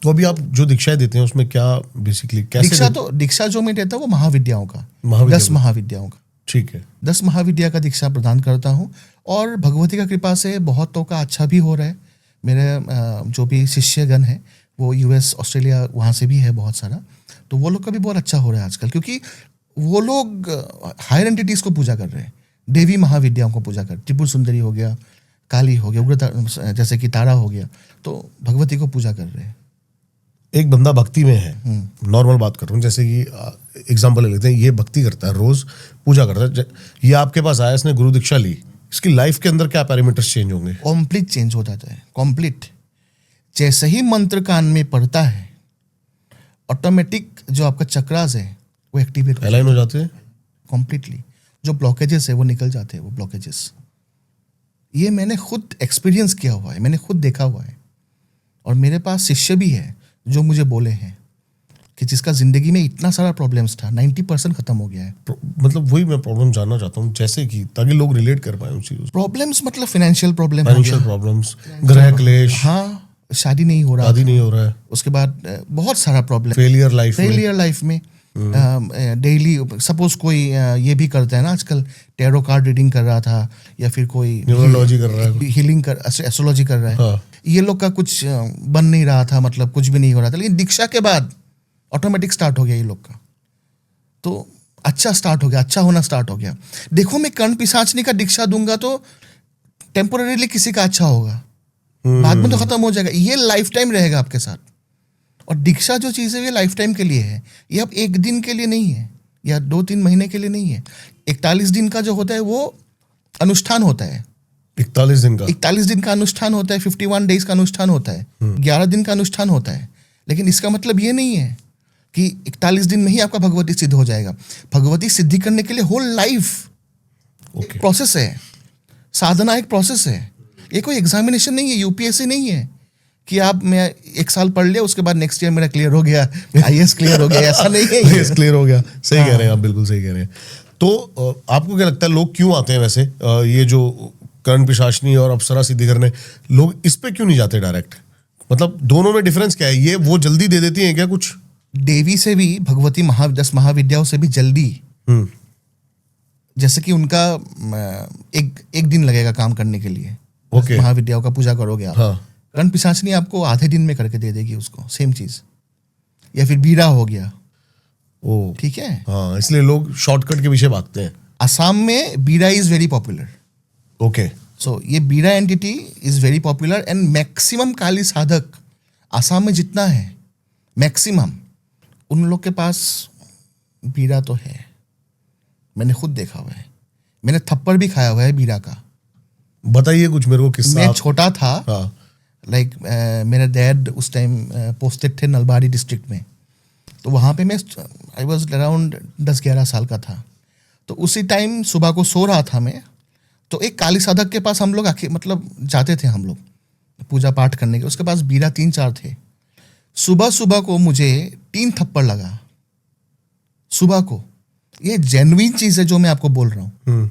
तो अभी आप जो दीक्षाएं देते हैं उसमें क्या बेसिकली कैसे दीक्षा जो मैं देता हूँ वो महाविद्याओं का, 10 महाविद्याओं का, ठीक है, 10 महाविद्या का दीक्षा प्रदान करता हूँ। और भगवती का कृपा से बहुतों का अच्छा भी हो रहा है। मेरे जो भी शिष्यगण है वो US, ऑस्ट्रेलिया, वहाँ से भी है बहुत सारा, तो वो लोग का भी बहुत अच्छा हो रहा है आजकल, क्योंकि वो लोग हायर एंटिटीज को पूजा कर रहे हैं, देवी महाविद्याओं को पूजा कर, त्रिपुर सुंदरी हो गया, काली हो गया, उग्र जैसे कि तारा हो गया, तो भगवती को पूजा कर रहे हैं। एक बंदा भक्ति में है, नॉर्मल बात कर रहा हूँ, जैसे कि एग्जांपल ले लेते हैं, ये भक्ति करता है, रोज पूजा करता है, ये आपके पास आया, इसने गुरु दीक्षा ली, इसकी लाइफ के अंदर क्या पैरामीटर्स चेंज होंगे? कॉम्प्लीट चेंज हो जाता है, कॉम्प्लीट। जैसे ही मंत्र कान में पड़ता है, ऑटोमेटिक जो आपका चक्रास है वो एक्टिवेट अलाइन हो जाते हैं कॉम्प्लीटली। जो ब्लॉकेजेस है वो निकल जाते हैं, वो ब्लॉकेजेस। ये मैंने खुद एक्सपीरियंस किया हुआ है, मैंने खुद देखा हुआ है, और मेरे पास शिष्य भी है जो मुझे बोले हैं। कि जिसका जिंदगी में इतना सारा प्रॉब्लम्स था 90% खत्म हो गया है। मतलब वही मैं प्रॉब्लम जानना चाहता हूँ, जैसे कि ताकि लोग रिलेट कर पाए उस चीज। प्रॉब्लम्स मतलब फाइनेंशियल प्रॉब्लम हो फाइनेंशियल गया, प्रॉब्लम्स, गृह क्लेश, हाँ, शादी नहीं हो रहा, शादी नहीं हो रहा है, उसके बाद बहुत सारा प्रॉब्लम, फेलियर लाइफ में। डेली सपोज कोई ये भी करता है ना आजकल, टैरो कार्ड रीडिंग कर रहा था या फिर कोई न्यूमरोलॉजी कर रहा है, हीलिंग कर, एस्ट्रोलॉजी कर रहा है। हाँ। ये लोग का कुछ बन नहीं रहा था, मतलब कुछ भी नहीं हो रहा था, लेकिन दीक्षा के बाद ऑटोमेटिक स्टार्ट हो गया ये लोग का, तो अच्छा स्टार्ट हो गया, अच्छा होना स्टार्ट हो गया। देखो मैं कर्ण पिशाचनी का दीक्षा दूंगा तो टेम्पोररीली किसी का अच्छा होगा, बाद में तो खत्म हो जाएगा, ये लाइफ टाइम रहेगा आपके साथ। और दीक्षा जो चीज़ है ये लाइफ टाइम के लिए है, ये अब एक दिन के लिए नहीं है या 2-3 महीने के लिए नहीं है। 41 दिन का जो होता है वो अनुष्ठान होता है, 41 दिन का 41 दिन का अनुष्ठान होता है, 51 डेज का अनुष्ठान होता है, 11 दिन का अनुष्ठान होता है। लेकिन इसका मतलब ये नहीं है कि 41 दिन में ही आपका भगवती सिद्ध हो जाएगा। भगवती सिद्धि करने के लिए होल लाइफ प्रोसेस है, साधना एक प्रोसेस है, ये कोई एग्जामिनेशन नहीं है, यूपीएससी नहीं है कि आप मैं 1 साल पढ़ लिया उसके बाद नेक्स्ट ईयर मेरा क्लियर हो गया, आईएएस क्लियर हो गया, ऐसा नहीं है। आईएएस क्लियर हो गया, सही कह रहे हैं आप, बिल्कुल सही कह रहे हैं। तो आपको क्या लगता है लोग क्यों आते हैं वैसे, ये जो कर्ण पिशाचनी और अप्सरा सिद्धि करने, लोग इस पे क्यों नहीं जाते डायरेक्ट? मतलब दोनों में डिफरेंस क्या है? ये वो जल्दी दे देती हैं क्या कुछ? देवी से भी, भगवती 10 महाविद्याओं से भी जल्दी, जैसे कि उनका एक दिन लगेगा काम करने के लिए, ओके, महाविद्याओं का पूजा करोगे आप, हाँ। कर्ण पिशाचनी आपको आधे दिन में करके दे देगी उसको, सेम चीज। या फिर बीड़ा हो गया, ओ ठीक है, हाँ, इसलिए लोग शॉर्टकट के पीछे भागते हैं। असम में बीड़ा is very popular, okay, so ये बीड़ा entity is very popular and maximum Kali साधक असम में जितना है, मैक्सिमम उन लोग के पास बीड़ा तो है। मैंने खुद देखा हुआ है, मैंने थप्पड़ भी खाया हुआ है बीड़ा का। बताइए कुछ मेरे को किस्सा। मैं छोटा था, हाँ, लाइक मेरा डैड उस टाइम पोस्टेड थे नलबाड़ी डिस्ट्रिक्ट में, तो वहाँ पे मैं आई वॉज अराउंड 10-11 साल का था। तो उसी टाइम सुबह को सो रहा था मैं, तो एक काली साधक के पास हम लोग मतलब जाते थे हम लोग पूजा पाठ करने के, उसके पास बीड़ा 3-4 थे। सुबह सुबह को मुझे 3 थप्पड़ लगा, सुबह को। ये जेन्युइन चीज़ है जो मैं आपको बोल रहा हूँ।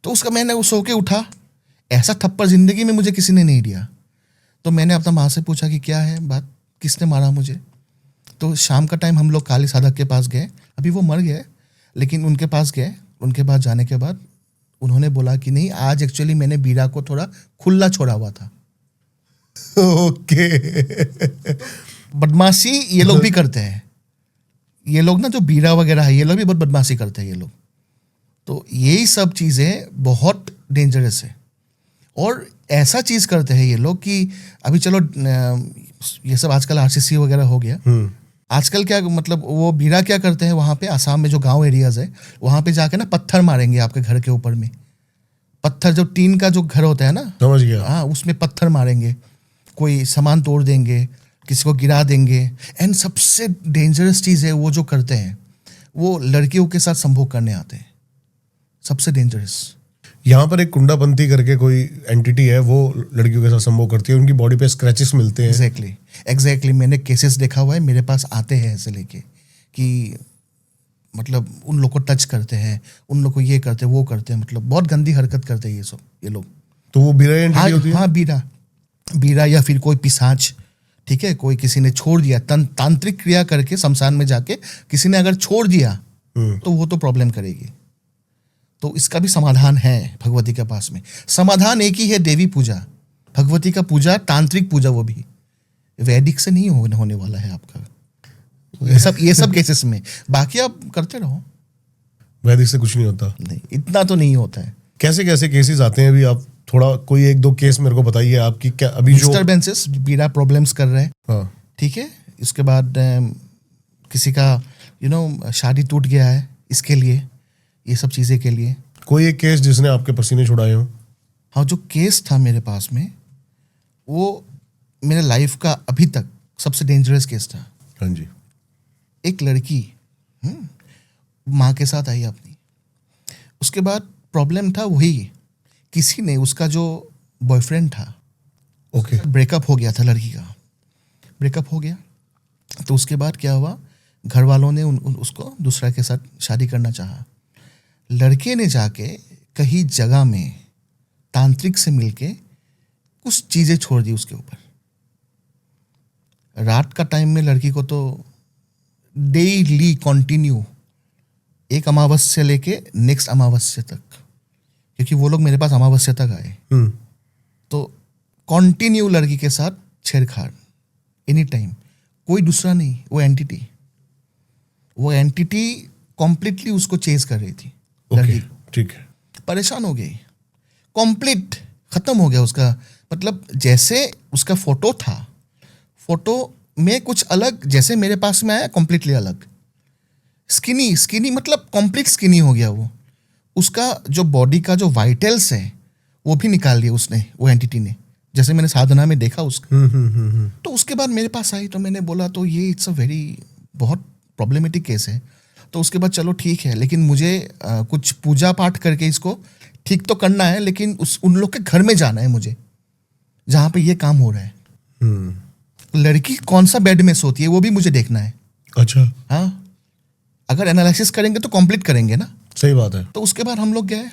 तो उसका मैंने सो के उठा, ऐसा थप्पड़ जिंदगी में मुझे किसी ने नहीं दिया। तो मैंने अपना माँ से पूछा कि क्या है बात, किसने मारा मुझे। तो शाम का टाइम हम लोग काली साधक के पास गए, अभी वो मर गए, लेकिन उनके पास गए। उनके पास जाने के बाद उन्होंने बोला कि नहीं, आज एक्चुअली मैंने बीड़ा को थोड़ा खुला छोड़ा हुआ था। ओके। बदमाशी ये लोग भी करते हैं, ये लोग ना जो बीड़ा वगैरह है, ये लोग भी बहुत बदमाशी करते हैं ये लोग। तो यही सब चीज़ें बहुत डेंजरस है, और ऐसा चीज़ करते हैं ये लोग कि अभी चलो ये सब आजकल आरसीसी वगैरह हो गया। आजकल क्या मतलब वो बीड़ा क्या करते हैं, वहाँ पे आसाम में जो गांव एरियाज है वहाँ पे जाके ना पत्थर मारेंगे आपके घर के ऊपर में। पत्थर, जो टीन का जो घर होता है ना, समझ गया, हाँ, उसमें पत्थर मारेंगे, कोई सामान तोड़ देंगे, किसी को गिरा देंगे। एंड सबसे डेंजरस चीज़ है वो जो करते हैं, वो लड़कियों के साथ संभोग करने आते हैं, सबसे डेंजरस। यहाँ पर एक कुंडापंथी करके कोई एंटिटी है, वो लड़कियों के साथ संभोग करती है, उनकी बॉडी पे स्क्रैचेस मिलते हैं। एग्जैक्टली मैंने केसेस देखा हुआ है, मेरे पास आते हैं ऐसे लेके कि मतलब उन लोग को टच करते हैं, उन लोग को ये करते हैं वो करते हैं, मतलब बहुत गंदी हरकत करते हैं ये लोग। तो वो बीड़ा एंटिटी होती है? हाँ, बीड़ा या फिर कोई पिशाच, ठीक है, कोई किसी ने छोड़ दिया, तांत्रिक क्रिया करके शमशान में जाके किसी ने अगर छोड़ दिया तो वो तो प्रॉब्लम करेगी। तो इसका भी समाधान है भगवती के पास में। समाधान एक ही है, देवी पूजा, भगवती का पूजा, तांत्रिक पूजा, वो भी वैदिक से नहीं होने वाला है आपका, ये सब केसेस में। बाकी आप करते रहो, वैदिक से कुछ नहीं होता। नहीं, इतना तो नहीं होता है। कैसे कैसे केसेस आते हैं? अभी आप थोड़ा कोई 1-2 केस मेरे को बताइए आपकी, क्या अभी जो डिस्टर्बेंसेस, बीड़ा प्रॉब्लम्स कर रहे हैं, हाँ, ठीक है। इसके बाद किसी का शादी टूट गया है, इसके लिए, ये सब चीज़ें के लिए। कोई एक केस जिसने आपके पसीने छुड़ाए हो? हाँ, जो केस था मेरे पास में, वो मेरे लाइफ का अभी तक सबसे डेंजरस केस था। हाँ जी। एक लड़की माँ के साथ आई अपनी, उसके बाद प्रॉब्लम था वही, किसी ने, उसका जो बॉयफ्रेंड था, ओके, ब्रेकअप हो गया था, लड़की का ब्रेकअप हो गया। तो उसके बाद क्या हुआ, घर वालों ने उसको दूसरा के साथ शादी करना चाहा। लड़के ने जाके कहीं जगह में तांत्रिक से मिलके कुछ चीज़ें छोड़ दी उसके ऊपर। रात का टाइम में लड़की को तो डेली कंटिन्यू एक अमावस्या लेके नेक्स्ट अमावस्या तक, क्योंकि वो लोग मेरे पास अमावस्या तक आए, तो कंटिन्यू लड़की के साथ छेड़छाड़ एनी टाइम। कोई दूसरा नहीं, वो एंटिटी कॉम्प्लीटली उसको चेज कर रही थी। लड़की ठीक है, परेशान हो गई, कंप्लीट खत्म हो गया उसका। मतलब जैसे उसका फोटो था, फोटो में कुछ अलग, जैसे मेरे पास में आया कंप्लीटली अलग। स्किनी मतलब कंप्लीट स्किनी हो गया वो। उसका जो बॉडी का जो वाइटल्स है वो भी निकाल दिया उसने, वो एंटिटी ने, जैसे मैंने साधना में देखा उसका। तो उसके बाद मेरे पास आई, तो मैंने बोला तो ये इट्स अ वेरी बहुत प्रॉब्लमेटिक केस है। तो उसके बाद चलो ठीक है, लेकिन मुझे कुछ पूजा पाठ करके इसको ठीक तो करना है, लेकिन उन लोग के घर में जाना है मुझे, जहाँ पे ये काम हो रहा है। लड़की कौन सा बेड में सोती है वो भी मुझे देखना है। अच्छा, हाँ, अगर एनालिसिस करेंगे तो कंप्लीट करेंगे ना। सही बात है। तो उसके बाद हम लोग गए,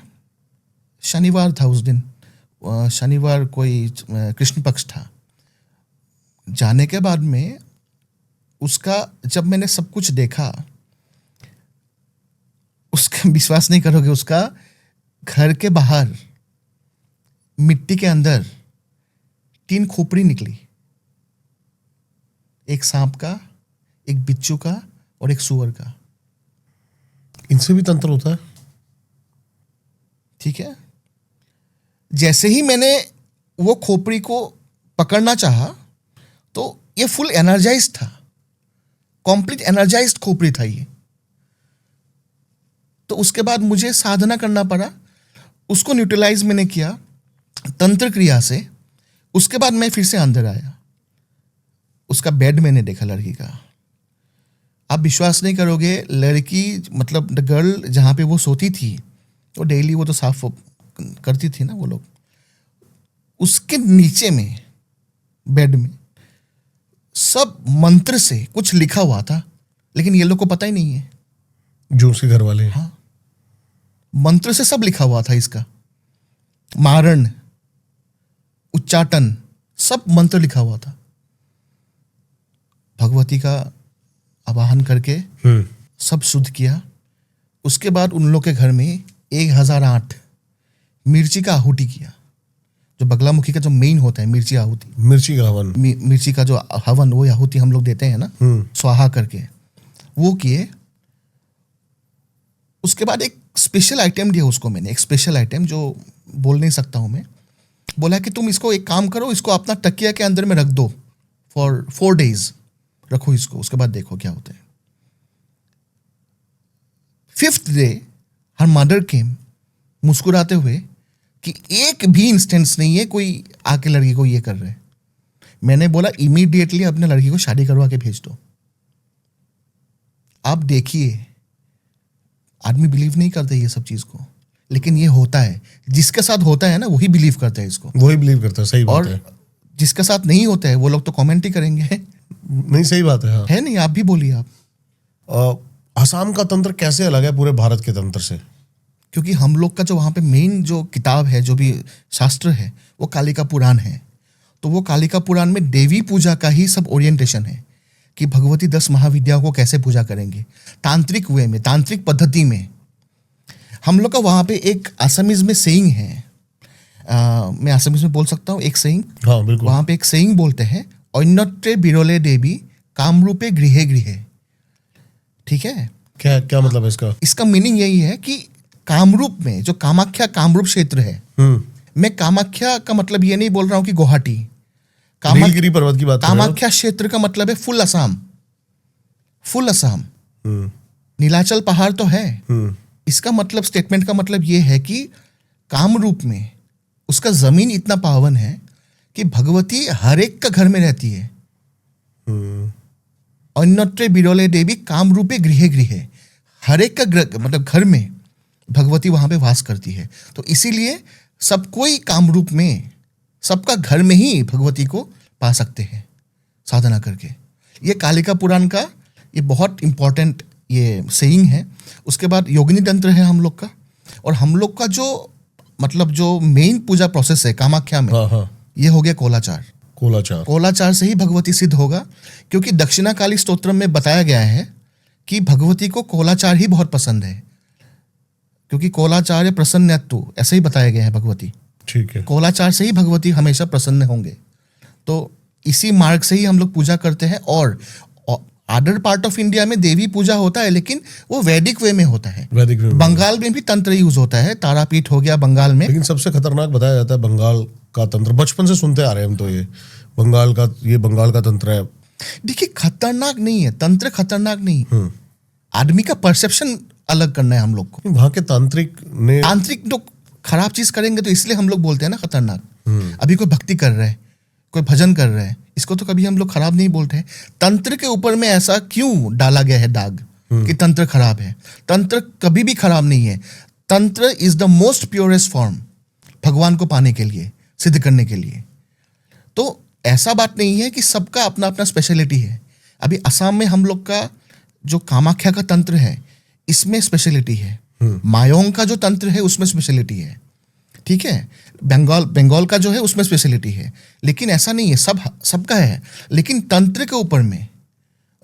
शनिवार था उस दिन, शनिवार कोई कृष्ण पक्ष था। जाने के बाद में उसका जब मैंने सब कुछ देखा, उसका विश्वास नहीं करोगे, उसका घर के बाहर मिट्टी के अंदर 3 खोपड़ी निकली, एक सांप का, एक बिच्छू का और एक सुअर का। इनसे भी तंत्र होता है? ठीक है। जैसे ही मैंने वो खोपड़ी को पकड़ना चाहा तो ये फुल एनर्जाइज था, कंप्लीट एनर्जाइज्ड खोपड़ी था ये। तो उसके बाद मुझे साधना करना पड़ा, उसको न्यूट्रलाइज मैंने किया तंत्र क्रिया से। उसके बाद मैं फिर से अंदर आया, उसका बेड मैंने देखा लड़की का। आप विश्वास नहीं करोगे, लड़की मतलब द गर्ल जहाँ पे वो सोती थी, वो डेली वो तो साफ करती थी ना वो लोग, उसके नीचे में बेड में सब मंत्र से कुछ लिखा हुआ था, लेकिन ये लोग को पता ही नहीं है, जो उसके घर वाले हैं। हाँ, मंत्र से सब लिखा हुआ था, इसका मारण, उच्चाटन, सब मंत्र लिखा हुआ था। भगवती का आवाहन करके सब शुद्ध किया। उसके बाद उन लोग के घर में 1008 मिर्ची का आहुति किया, जो बगलामुखी का जो मेन होता है मिर्ची आहुति, मिर्ची का हवन, मिर्ची का जो हवन, वो आहुति हम लोग देते हैं ना, स्वाहा करके, वो किए। उसके बाद एक स्पेशल आइटम दिया उसको मैंने, एक स्पेशल आइटम जो बोल नहीं सकता हूं मैं। बोला कि तुम इसको एक काम करो, इसको अपना तकिया के अंदर में रख दो फॉर 4 days, रखो इसको, उसके बाद देखो क्या होता है। 5th day हर मदर केम मुस्कुराते हुए कि एक भी इंस्टेंस नहीं है कोई आके लड़की को ये कर रहे हैं। मैंने बोला इमीडिएटली अपने लड़की को शादी करवा के भेज दो। आप देखिए, आदमी बिलीव नहीं करते ये सब चीज को, लेकिन ये होता है। जिसके साथ होता है ना वही बिलीव करता है इसको, वही बिलीव करता है। सही बात है। और जिसके साथ नहीं होता है वो लोग तो कमेंट ही करेंगे। नहीं, सही बात है। हाँ। है नहीं, आप भी बोलिए। आप असम का तंत्र कैसे अलग है पूरे भारत के तंत्र से? क्योंकि हम लोग का जो वहाँ पे मेन जो किताब है, जो भी शास्त्र है, वो कालिका पुराण है। तो वो कालिका पुराण में देवी पूजा का ही सब ओरिएंटेशन है कि भगवती 10 महाविद्याओं को कैसे पूजा करेंगे, तांत्रिक वे में, तांत्रिक पद्धति में। हम लोग का वहाँ पे एक असमीज में सेइंग है, मैं असमीज में बोल सकता हूँ एक सेइंग। हाँ बिल्कुल। वहाँ पे एक सेइंग बोलते हैं, अन्यत्रे बिरोले देवी कामरूपे गृहे गृहे। ठीक है, क्या क्या मतलब है इसका? इसका मीनिंग यही है कि कामरूप में, जो कामाख्या कामरूप क्षेत्र है, मैं कामाख्या का मतलब ये नहीं बोल रहा हूँ कि गुवाहाटी, नीलगिरी पर्वत की बात कर रहे हो? कामाख्या क्षेत्र का मतलब है फुल असम, फुल असम। नीलाचल पहाड़ तो है। इसका मतलब, स्टेटमेंट का मतलब ये है कि कामरूप में उसका जमीन इतना पावन है कि भगवती हर एक का घर में रहती है। अन्यत्रे बिरोले देवी कामरूपे गृहे गृहे, हर एक का मतलब घर में भगवती वहां पे वास करती है। तो इसीलिए सब कोई कामरूप में, सबका घर में ही भगवती को पा सकते हैं साधना करके। ये कालिका पुराण का ये बहुत इंपॉर्टेंट ये सेइंग है। उसके बाद योगिनी तंत्र है हम लोग का, और हम लोग का जो मतलब जो मेन पूजा प्रोसेस है कामाख्या में, हाँ हाँ, ये हो गया कोलाचार। कोलाचार। कोलाचार से ही भगवती सिद्ध होगा, क्योंकि दक्षिणाकाली स्तोत्रम में बताया गया है कि भगवती को कोलाचार ही बहुत पसंद है, क्योंकि कोलाचार्य प्रसन्नतु ऐसे ही बताया गया है भगवती। ठीक है। कोलाचार से ही भगवती हमेशा प्रसन्न होंगे। तो इसी मार्ग से ही हम लोग पूजा करते हैं। और अदर पार्ट ऑफ इंडिया में देवी पूजा होता है, लेकिन वो वैदिक वे में होता है। वैदिक में। बंगाल में भी तंत्र यूज होता है, तारापीठ हो गया बंगाल में। लेकिन सबसे खतरनाक बताया जाता है बंगाल का तंत्र, बचपन से सुनते आ रहे हैं हम तो, ये बंगाल का तंत्र है। देखिए, खतरनाक नहीं है तंत्र, खतरनाक नहीं। आदमी का परसेप्शन अलग करना है हम लोग को। वहां के तांत्रिक लोग खराब चीज करेंगे तो इसलिए हम लोग बोलते हैं ना खतरनाक। अभी कोई भक्ति कर रहा है, कोई भजन कर रहा है, इसको तो कभी हम लोग खराब नहीं बोलते हैं। तंत्र के ऊपर में ऐसा क्यों डाला गया है दाग कि तंत्र खराब है? तंत्र कभी भी खराब नहीं है। तंत्र is the most purest form भगवान को पाने के लिए, सिद्ध करने के लिए। तो ऐसा बात नहीं है कि सबका अपना अपना स्पेशलिटी है। अभी असम में हम लोग का जो कामाख्या का तंत्र है, इसमें स्पेशलिटी है। मायोंग का जो तंत्र है उसमें स्पेशलिटी है, ठीक है। बंगाल का जो है उसमें स्पेशलिटी है। लेकिन ऐसा नहीं है, सबका है। लेकिन तंत्र के ऊपर में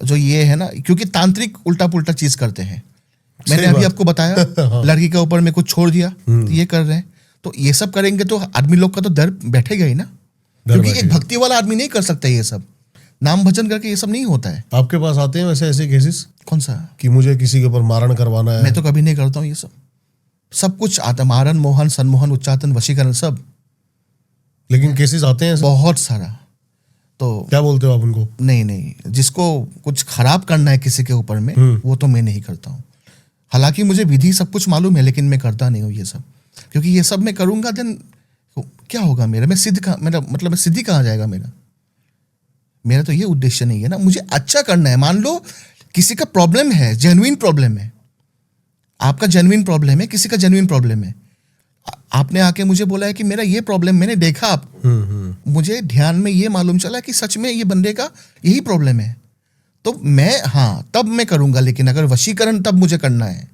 जो ये है ना, क्योंकि तांत्रिक उल्टा पुल्टा चीज करते हैं। मैंने अभी आपको बताया हाँ। लड़की के ऊपर में कुछ छोड़ दिया, तो ये कर रहे हैं। तो ये सब करेंगे तो आदमी लोग का तो डर बैठेगा ही ना, क्योंकि एक भक्ति वाला आदमी नहीं कर सकता ये सब। नाम भजन करके ये सब नहीं होता है। आपके पास आते हैं वैसे ऐसे केसेस? कौन सा? कि मुझे किसी के ऊपर मारण करवाना है? मैं तो कभी नहीं करता हूँ ये सब कुछ आता, मारन, मोहन, सन्मोहन, उच्चाटन, वशीकरण, सब। लेकिन केसेस आते हैं ऐसे? बहुत सारा। तो क्या बोलते हो आप उनको? नहीं, जिसको कुछ खराब करना है किसी के ऊपर में, वो तो मैं नहीं करता हूँ। हालांकि मुझे विधि सब कुछ मालूम है, लेकिन मैं करता नहीं हूँ ये सब, क्योंकि ये सब मैं करूंगा देन क्या होगा मेरा? मैं सिद्धि कहाँ जाएगा मेरा तो ये उद्देश्य नहीं है ना। मुझे अच्छा करना है। मान लो किसी का प्रॉब्लम है, जेन्युइन प्रॉब्लम है, आपका जेन्युइन प्रॉब्लम है, किसी का जेन्युइन प्रॉब्लम है। आपने आके मुझे बोला है कि मेरा ये प्रॉब्लम, मैंने देखा आप, मुझे ध्यान में ये मालूम चला कि सच में ये बंदे का यही प्रॉब्लम है, तो तब मैं करूंगा। लेकिन अगर वशीकरण तब मुझे करना है,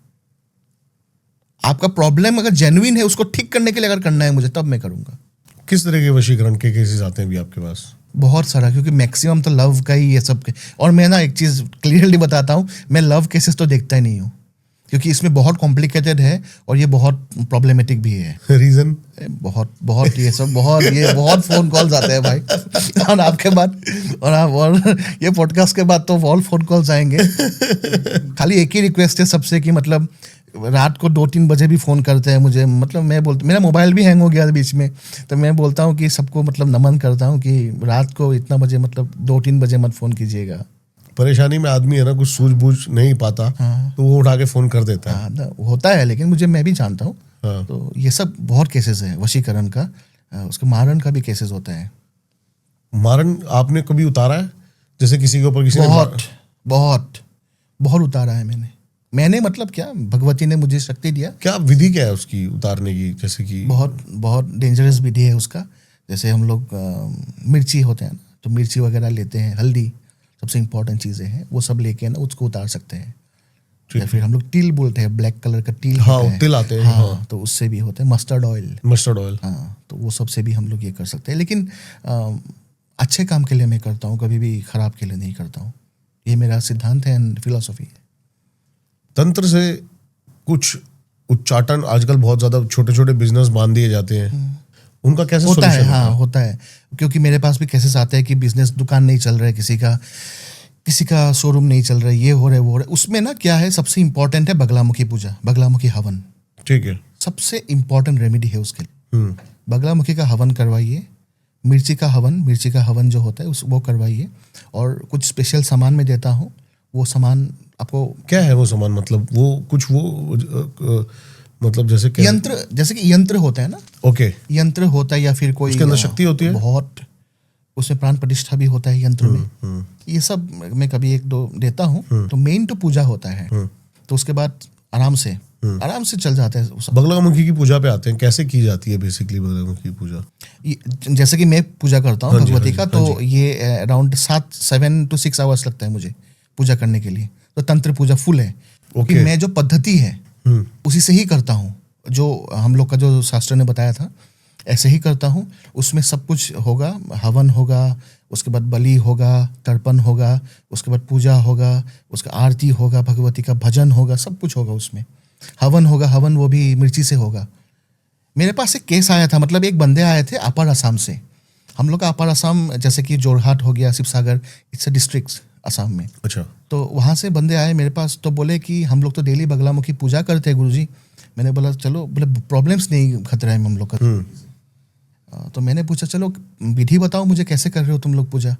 आपका प्रॉब्लम अगर जेन्युइन है, उसको ठीक करने के लिए अगर करना है मुझे, तब मैं करूंगा। किस तरह के वशीकरण के केसेस आते हैं भी आपके पास? बहुत सारा, क्योंकि मैक्सिमम तो लव का ही ये सब के। और मैं ना एक चीज क्लियरली बताता हूँ, मैं लव केसेस तो देखता ही नहीं हूँ, क्योंकि इसमें बहुत कॉम्प्लिकेटेड है और ये बहुत प्रॉब्लमेटिक भी है। रीजन? बहुत ये बहुत फोन कॉल्स आते हैं भाई। और आपके बाद और ये पॉडकास्ट के बाद तो बहुत फोन कॉल्स आएंगे। खाली एक ही रिक्वेस्ट है सबसे कि मतलब रात को 2-3 बजे भी फ़ोन करते हैं मुझे। मतलब मेरा मोबाइल भी हैंग हो गया बीच में, तो मैं बोलता हूँ कि सबको मतलब नमन करता हूँ कि रात को इतना बजे मतलब 2-3 बजे मत फ़ोन कीजिएगा। परेशानी में आदमी है ना, कुछ सूझबूझ नहीं पाता। हाँ। तो वो उठा के फ़ोन कर देता है। हाँ, होता है, लेकिन मैं भी जानता हूँ। हाँ। तो ये सब बहुत केसेस है वशीकरण का। उसके मारण का भी केसेस होता है। मारण आपने कभी उतारा है? जैसे किसी के ऊपर किसी ने बहुत उतारा है मैंने मतलब क्या, भगवती ने मुझे शक्ति दिया। क्या विधि क्या है उसकी उतारने की? जैसे कि बहुत डेंजरस विधि है उसका। जैसे हम लोग मिर्ची होते हैं ना, तो मिर्ची वगैरह लेते हैं, हल्दी, सबसे इंपॉर्टेंट चीज़ें हैं, वो सब लेके ना उसको उतार सकते हैं। या फिर हम लोग तिल बोलते हैं, ब्लैक कलर का तिल। हाँ, तिल आते हैं। हाँ, तो उससे भी होता है। Mustard oil. हाँ, तो वो सबसे भी हम लोग ये कर सकते हैं। लेकिन अच्छे काम के लिए मैं करता हूँ, कभी भी खराब के लिए नहीं करता हूँ। ये मेरा सिद्धांत है एंड फिलॉसफी है। तंत्र से कुछ उच्चाटन आजकल बहुत ज्यादा छोटे छोटे बिजनेस बांध दिए जाते हैं, उनका कैसे होता है? हाँ, होता है, क्योंकि मेरे पास भी केसेस आते हैं कि बिजनेस, दुकान नहीं चल रहा है, किसी का शोरूम नहीं चल रहा है, ये हो रहा है, वो हो रहा है। उसमें ना क्या है, सबसे इंपॉर्टेंट है बगलामुखी पूजा, बगलामुखी हवन। ठीक है, सबसे इंपॉर्टेंट रेमेडी है उसके लिए। बगलामुखी का हवन करवाइए, मिर्ची का हवन जो होता है वो करवाइए। और कुछ स्पेशल सामान मैं देता हूँ, वो सामान आपको। क्या है वो सामान? मतलब वो कुछ मतलब जैसे कि यंत्र होता है ना। ओके, यंत्र होता है, या फिर कोई उसके अंदर शक्ति होती है बहुत, उसमें प्राण प्रतिष्ठा भी होता है यंत्र में। ये सब मैं कभी 1-2 देता हूँ। तो मेन तो पूजा होता है, तो उसके बाद आराम से चल जाता है। बगलामुखी की पूजा पे आते हैं, कैसे की जाती है बेसिकली बगलामुखी पूजा? जैसे कि मैं पूजा करता हूँ भगवती का, तो ये अराउंड 7 to 6 आवर्स लगता है मुझे पूजा करने के लिए, तो तंत्र पूजा फुल है। क्योंकि Okay. मैं जो पद्धति है उसी से ही करता हूँ, जो हम लोग का जो शास्त्र ने बताया था ऐसे ही करता हूँ। उसमें सब कुछ होगा, हवन होगा, उसके बाद बलि होगा, तर्पण होगा, उसके बाद पूजा होगा, उसका आरती होगा, भगवती का भजन होगा, सब कुछ होगा उसमें। हवन होगा, हवन वो भी मिर्ची से होगा। मेरे पास एक केस आया था, मतलब एक बंदे आए थे अपर असम से। हम लोग का अपर असम जैसे कि जोरहाट हो गया, Sivasagar, it's a district Assam में। अच्छा। तो वहाँ से बंदे आए मेरे पास, तो बोले कि हम लोग तो डेली बगलामुखी पूजा करते हैं गुरुजी। मैंने बोला चलो, बोले प्रॉब्लम्स नहीं खतरा है हम लोग का। तो मैंने पूछा चलो विधि बताओ मुझे, कैसे कर रहे हो तुम लोग पूजा।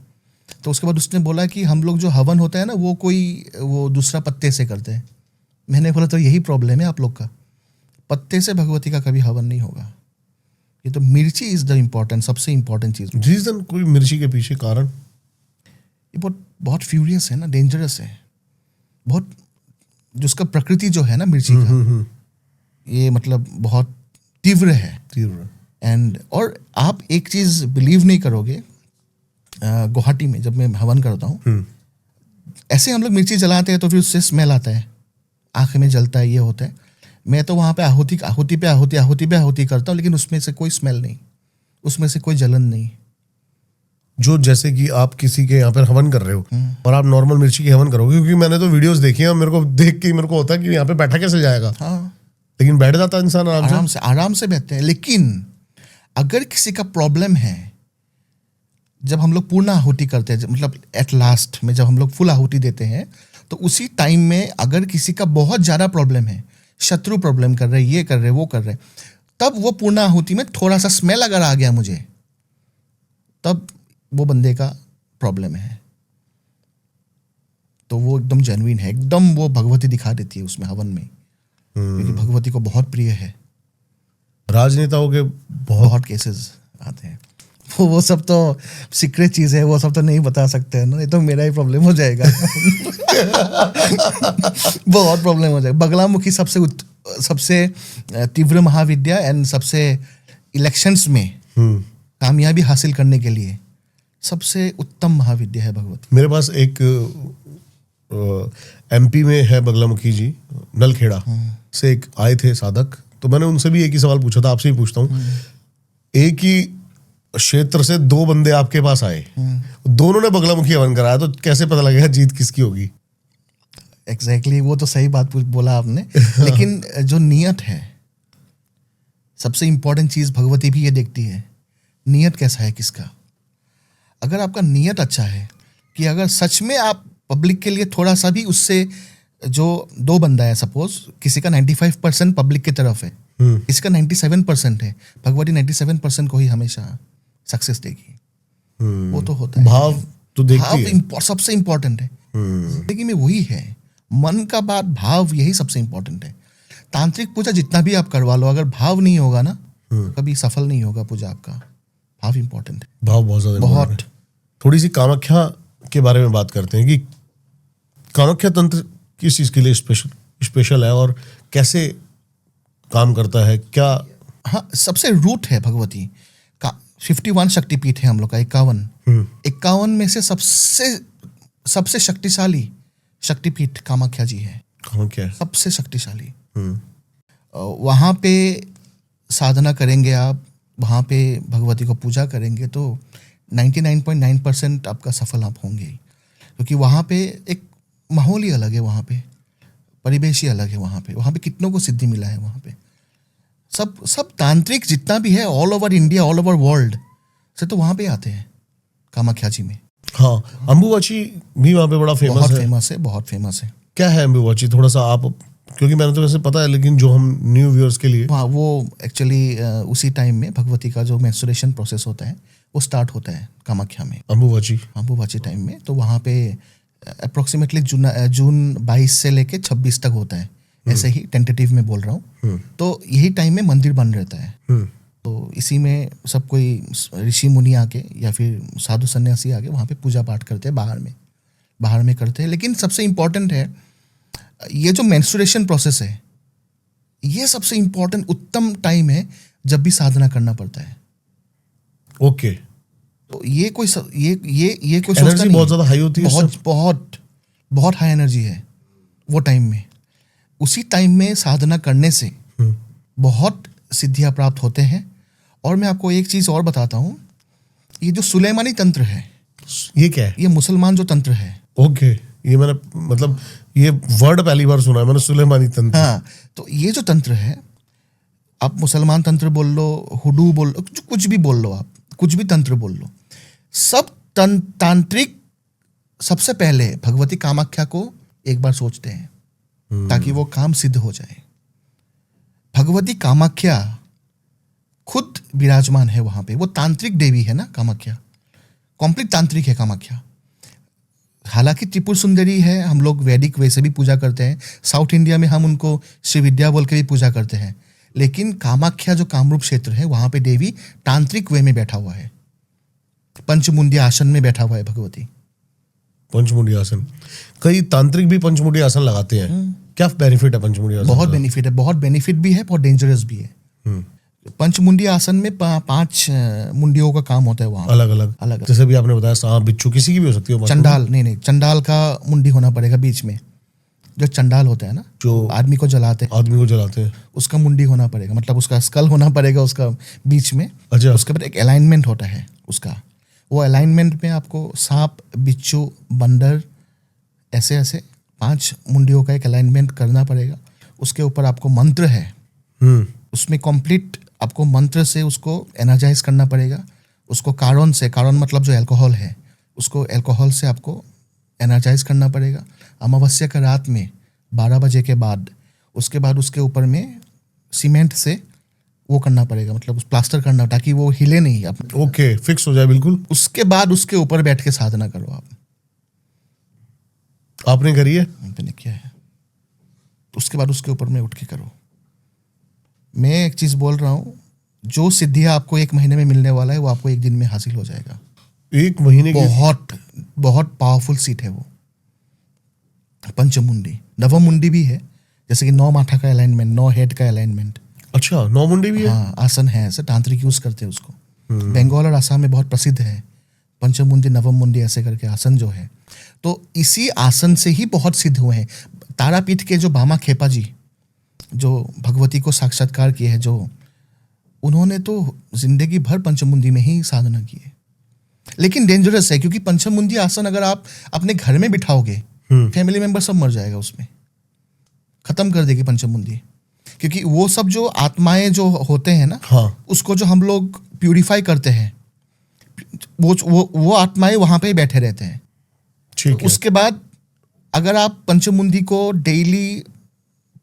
तो उसके बाद उसने बोला कि हम लोग जो हवन होता है ना वो दूसरा पत्ते से करते हैं। मैंने बोला तो यही प्रॉब्लम है आप लोग का, पत्ते से भगवती का कभी हवन नहीं होगा। ये तो मिर्ची इज द इम्पोर्टेंट, सबसे इम्पोर्टेंट चीज़। रीजन कोई मिर्ची के पीछे कारण? ये बहुत फ्यूरियस है ना, डेंजरस है बहुत। जिसका प्रकृति जो है ना मिर्ची का, ये मतलब बहुत तीव्र है। तीव्र। एंड और आप एक चीज़ बिलीव नहीं करोगे, गुवाहाटी में जब मैं हवन करता हूँ, ऐसे हम लोग मिर्ची जलाते हैं तो फिर उससे स्मेल आता है, आँख में जलता है, ये होता है। मैं तो वहाँ पे आहुति पे आहुति करता हूँ, लेकिन उसमें से कोई स्मेल नहीं, उसमें से कोई जलन नहीं। जो जैसे कि आप किसी के यहाँ पर हवन कर रहे हो और आप नॉर्मल मिर्ची की हवन करोगे, क्योंकि मैंने तो वीडियोस देखी हैं, मेरे को देख के मेरे को होता है कि यहाँ पे बैठा कैसे जाएगा। हाँ, लेकिन बैठ जाता है इंसान आराम से बैठते हैं। लेकिन अगर किसी का प्रॉब्लम है, जब हम लोग पूर्ण आहुति करते हैं, मतलब एट लास्ट में जब हम लोग फुल आहुति देते हैं, तो उसी टाइम में अगर किसी का बहुत ज़्यादा प्रॉब्लम है, शत्रु प्रॉब्लम कर रहे, ये कर रहे, वो कर रहे, तब वो पूर्ण आहुति में थोड़ा सा स्मेल अगर आ गया मुझे, तब वो बंदे का प्रॉब्लम है। तो वो एकदम जेन्युइन है, एकदम वो भगवती दिखा देती है उसमें हवन में, क्योंकि भगवती को बहुत प्रिय है। राजनेताओं के बहुत केसेस आते हैं। वो सब तो सीक्रेट चीज है, वो सब तो नहीं बता सकते हैं ना, ये तो मेरा ही प्रॉब्लम हो जाएगा। बहुत प्रॉब्लम हो जाएगा। बगलामुखी सबसे तीव्र महाविद्या एंड सबसे इलेक्शंस में कामयाबी हासिल करने के लिए सबसे उत्तम महाविद्या है भगवती। मेरे पास एक एमपी में है बगलामुखी जी, नलखेड़ा से एक आए थे साधक, तो मैंने उनसे भी एक ही सवाल पूछा था, आपसे ही पूछता हूँ। एक ही क्षेत्र से दो बंदे आपके पास आए, दोनों ने बगलामुखी हवन कराया, तो कैसे पता लगेगा जीत किसकी होगी? एग्जैक्टली, वो तो सही बात बोला आपने। लेकिन जो नियत है, सबसे इंपॉर्टेंट चीज भगवती भी ये देखती है, नियत कैसा है किसका। अगर आपका नियत अच्छा है कि अगर सच में आप पब्लिक के लिए थोड़ा सा भी, उससे जो दो बंदा है, सपोज किसी का 95% पब्लिक की तरफ है, किसी का 97% है, भगवती 97% को ही हमेशा सक्सेस देगी। वो तो होता है, भाव तो देखती है। सबसे इंपॉर्टेंट है जिंदगी में, वही है मन का बात, भाव, यही सबसे इंपॉर्टेंट है। तांत्रिक पूजा जितना भी आप करवा लो, अगर भाव नहीं होगा ना, कभी सफल नहीं होगा पूजा आपका। भाव इंपॉर्टेंट है, भाव बहुत ज्यादा बहुत। important है। थोड़ी सी कामाख्या के बारे में बात करते हैं कि कामाख्या तंत्र किस चीज के लिए स्पेशल है और कैसे काम करता है, क्या? हाँ, सबसे रूट है भगवती का। 51 शक्तिपीठ है हम लोग का, 51 में से सबसे शक्तिशाली शक्तिपीठ कामाख्या जी है। कामाख्या सबसे शक्तिशाली। वहाँ पे साधना करेंगे आप, वहाँ पे भगवती को पूजा करेंगे तो 99.9% आपका सफल आप होंगे, क्योंकि वहाँ पे एक माहौल ही अलग है, वहाँ पे परिवेश ही अलग है। वहाँ पे कितनों को सिद्धि मिला है। वहाँ पे सब तांत्रिक जितना भी है, all over India, all over world से तो वहाँ पे आते हैं कामाख्या जी में। हाँ, अम्बुबाची भी वहाँ पे बड़ा फेमस है। बहुत फेमस है। क्या है अम्बुबाची, थोड़ा सा आप, क्योंकि मैंने तो वैसे पता है, लेकिन जो हम न्यू व्यूअर्स के लिए। हाँ, वो एक्चुअली उसी टाइम में भगवती का जो मेंस्ट्रुएशन प्रोसेस होता है वो स्टार्ट होता है कामाख्या में, अम्बुबाची टाइम में। तो वहाँ पे अप्रोक्सीमेटली जून 22 से लेके 26 तक होता है, ऐसे ही टेंटेटिव में बोल रहा हूँ। तो यही टाइम में मंदिर बन रहता है। तो इसी में सब कोई ऋषि मुनि आके या फिर साधु सन्यासी आके वहाँ पे पूजा पाठ करते हैं, बाहर में करते हैं। लेकिन सबसे इम्पोर्टेंट है ये जो मेंस्ट्रुएशन प्रोसेस है, ये सबसे इम्पोर्टेंट उत्तम टाइम है जब भी साधना करना पड़ता है। ओके। तो ये कोई एनर्जी बहुत ज्यादा हाई होती है, बहुत बहुत हाई एनर्जी है वो टाइम में। उसी टाइम में साधना करने से बहुत सिद्धियां प्राप्त होते हैं। और मैं आपको एक चीज़ और बताता हूँ, ये जो सुलेमानी तंत्र है, ये क्या है? ये मुसलमान जो तंत्र है। ओके, ये मैंने मतलब ये वर्ड पहली बार सुना है मैंने, सुलेमानी तंत्र। हाँ, तो ये जो तंत्र है, आप मुसलमान तंत्र बोल लो, हुडू बोल लो, कुछ भी बोल लो, आप कुछ भी तंत्र बोल लो, सब तांत्रिक सबसे पहले भगवती कामाख्या को एक बार सोचते हैं ताकि वो काम सिद्ध हो जाए। भगवती कामाख्या खुद विराजमान है वहां पे, वो तांत्रिक देवी है ना कामाख्या, कंप्लीट तांत्रिक है कामाख्या। हालांकि त्रिपुर सुंदरी है, हम लोग वैदिक वैसे भी पूजा करते हैं, साउथ इंडिया में हम उनको श्री विद्या बोल के भी पूजा करते हैं, लेकिन कामाख्या जो कामरूप क्षेत्र है वहां पे देवी तांत्रिक वे में बैठा हुआ है, पंचमुंडी आसन में बैठा हुआ है भगवती। पंचमुंडी आसन, कई तांत्रिक भी पंचमुंडी आसन लगाते हैं, क्या बेनिफिट है पंचमुंडी आसन? बहुत बेनिफिट है, बहुत बेनिफिट भी है, बहुत डेंजरस भी है। पंचमुंडी आसन में 5 मुंडियों का काम होता है वहाँ, अलग अलग अलग। जैसे भी आपने बताया, सांप बिच्छू किसी की भी हो सकती है। चंडाल नहीं, चंडाल का मुंडी होना पड़ेगा बीच में, जो चंडाल होता है ना, जो आदमी को जलाते हैं, उसका मुंडी होना पड़ेगा, मतलब उसका स्कल होना पड़ेगा उसका बीच में। अच्छा। उसके बाद एक अलाइनमेंट होता है उसका, वो अलाइनमेंट में आपको सांप, बिच्छू, बंदर, ऐसे ऐसे 5 मुंडियों का एक अलाइनमेंट करना पड़ेगा। उसके ऊपर आपको मंत्र है, उसमें कंप्लीट आपको मंत्र से उसको एनर्जाइज करना पड़ेगा। उसको कारण से, कारण मतलब जो अल्कोहल है, उसको अल्कोहल से आपको एनर्जाइज करना पड़ेगा। अमावस्या का रात में 12 बजे के बाद, उसके बाद उसके ऊपर में सीमेंट से वो करना पड़ेगा, मतलब उस प्लास्टर करना, ताकि वो हिले नहीं आप। ओके, फिक्स हो जाए बिल्कुल। उसके बाद उसके ऊपर बैठ के साधना करो आप। आपने करी है? मैंने किया है। उसके बाद उसके ऊपर में उठ के करो। मैं एक चीज बोल रहा हूँ, जो सिद्धियां आपको 1 महीने में मिलने वाला है वो आपको 1 दिन में हासिल हो जाएगा। 1 महीने की? बहुत पावरफुल सीट है वो पंचमुंडी। नवमुंडी भी है, जैसे कि 9 माथा का अलाइनमेंट, 9 हेड का अलाइनमेंट। अच्छा, 9 मुंडी भी है? हाँ, आसन है, ऐसे तांत्रिक यूज करते हैं उसको। बंगाल और आसाम में बहुत प्रसिद्ध है पंचमुंडी, नवमुंडी ऐसे करके आसन जो है। तो इसी आसन से ही बहुत सिद्ध हुए हैं। तारापीठ के जो बामा खेपा जी, जो भगवती को साक्षात्कार किए हैं, जो उन्होंने तो जिंदगी भर पंचमुंडी में ही साधना की है। लेकिन डेंजरस है, क्योंकि पंचमुंडी आसन अगर आप अपने घर में बिठाओगे, फैमिली मेंबर सब मर जाएगा उसमें, खत्म कर देगी पंचमुंडी। क्योंकि वो सब जो आत्माएं जो होते हैं ना, हाँ, उसको जो हम लोग प्यूरिफाई करते हैं, वो आत्माएं वहां पे ही बैठे रहते हैं। ठीक है। उसके बाद अगर आप पंचमुंडी को डेली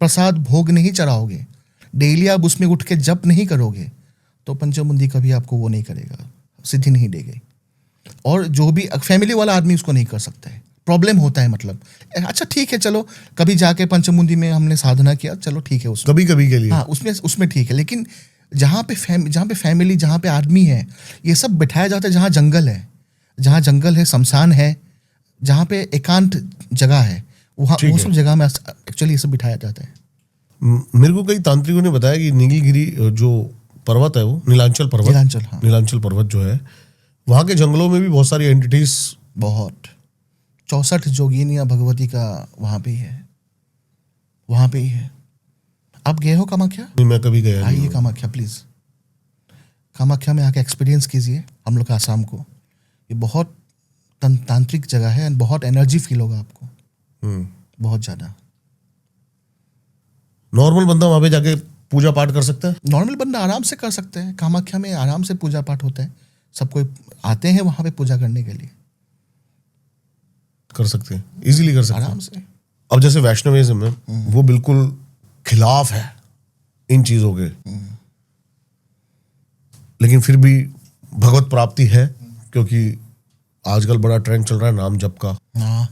प्रसाद भोग नहीं चढ़ाओगे, डेली आप उसमें उठ के जप नहीं करोगे, तो पंचमुंडी कभी आपको वो नहीं करेगा, सिद्धि नहीं देगी। और जो भी फैमिली वाला आदमी उसको नहीं कर सकता है, प्रॉब्लम होता है। मतलब अच्छा ठीक है, चलो कभी जाके पंचमुंडी में हमने साधना किया, चलो ठीक है, उसमें कभी कभी के लिए, हाँ, उसमें ठीक है। लेकिन जहाँ पे फैमिली, जहाँ पे आदमी है, ये सब बिठाया जाता है जहाँ जंगल है, शमशान है, जहाँ पे एकांत जगह है, वहाँ वो सब जगह में एक्चुअली ये सब बिठाया जाता है। मेरे को कई तांत्रिकों ने बताया कि नीलगिरी जो पर्वत है, वो नीलांचल पर्वत, हाँ। नीलांचल पर्वत जो है, वहाँ के जंगलों में भी बहुत सारी एंटिटीज, बहुत 64 जोगिनियाँ भगवती का वहाँ पे ही है। आप गए हो कामाख्या? नहीं, मैं कभी गया नहीं। आइए कामाख्या, प्लीज कामाख्या में आके एक्सपीरियंस कीजिए हम लोग का आसाम को। ये बहुत तांत्रिक जगह है, बहुत एनर्जी फील होगा आपको, बहुत ज्यादा। नॉर्मल बंदा वहां पे जाके पूजा पाठ कर सकता है? नॉर्मल बंदा आराम से कर सकते हैं, कामाख्या में आराम से पूजा पाठ होता है, सब कोई आते हैं वहां पे पूजा करने के लिए, कर सकते हैं, इजीली कर सकते हैं आराम से। अब जैसे वैष्णविज्म है, वो बिल्कुल खिलाफ है इन चीजों के, लेकिन फिर भी भगवत प्राप्ति है, क्योंकि आजकल बड़ा ट्रेंड चल रहा है नाम जप का, हाँ,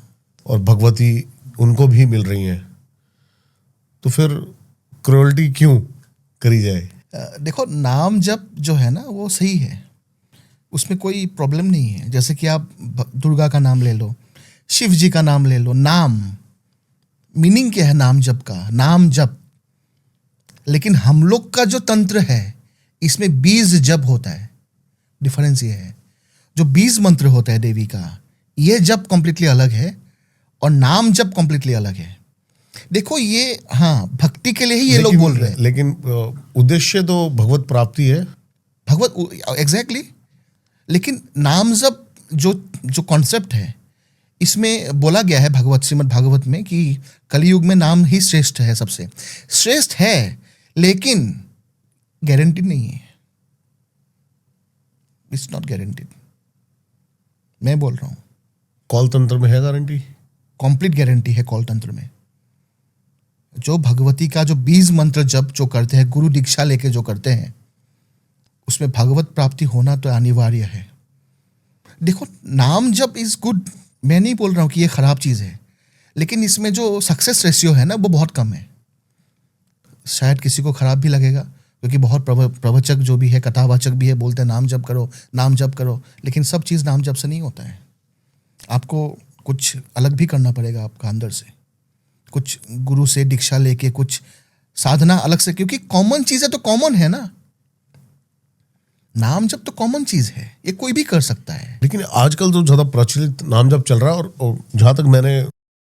और भगवती उनको भी मिल रही हैं, तो फिर क्रुएल्टी क्यों करी जाए? देखो, नाम जप जो है ना वो सही है, उसमें कोई प्रॉब्लम नहीं है। जैसे कि आप दुर्गा का नाम ले लो, शिव जी का नाम ले लो, नाम मीनिंग क्या है नाम जप का? नाम जप। लेकिन हम लोग का जो तंत्र है, इसमें बीज जप होता है, डिफरेंस ये है। जो बीज मंत्र होता है देवी का, ये जप कंप्लीटली अलग है, और नाम जप कंप्लीटली अलग है। देखो ये, हाँ, भक्ति के लिए ही ये लोग बोल रहे हैं, लेकिन उद्देश्य तो भगवत प्राप्ति है। भगवत, एग्जैक्टली। लेकिन नाम जप जो जो कॉन्सेप्ट है, इसमें बोला गया है भगवत, श्रीमद् भागवत में, कि कलयुग में नाम ही श्रेष्ठ है, सबसे श्रेष्ठ है, लेकिन गारंटी नहीं है। It's not guaranteed. मैं बोल रहा हूं, कौल तंत्र में है गारंटी, कंप्लीट गारंटी है कौल तंत्र में। जो भगवती का जो 20 मंत्र जप जो करते हैं, गुरु दीक्षा लेके जो करते हैं, उसमें भगवत प्राप्ति होना तो अनिवार्य है। देखो, नाम जप इज गुड, मैं नहीं बोल रहा हूं कि ये खराब चीज है, लेकिन इसमें जो सक्सेस रेशियो है ना, वो बहुत कम है। शायद किसी को खराब भी लगेगा, क्योंकि बहुत प्रवचक जो भी है, कथावाचक भी है, बोलते हैं नाम जप करो, नाम जप करो, लेकिन सब चीज़ नाम जप से नहीं होता है। आपको कुछ अलग भी करना पड़ेगा आपका अंदर से, कुछ गुरु से दीक्षा लेके, कुछ साधना अलग से, क्योंकि कॉमन चीज़ है तो कॉमन है ना। नाम जप तो कॉमन चीज़ है, ये कोई भी कर सकता है। लेकिन आजकल तो ज़्यादा प्रचलित नाम जप चल रहा है, और जहाँ तक मैंने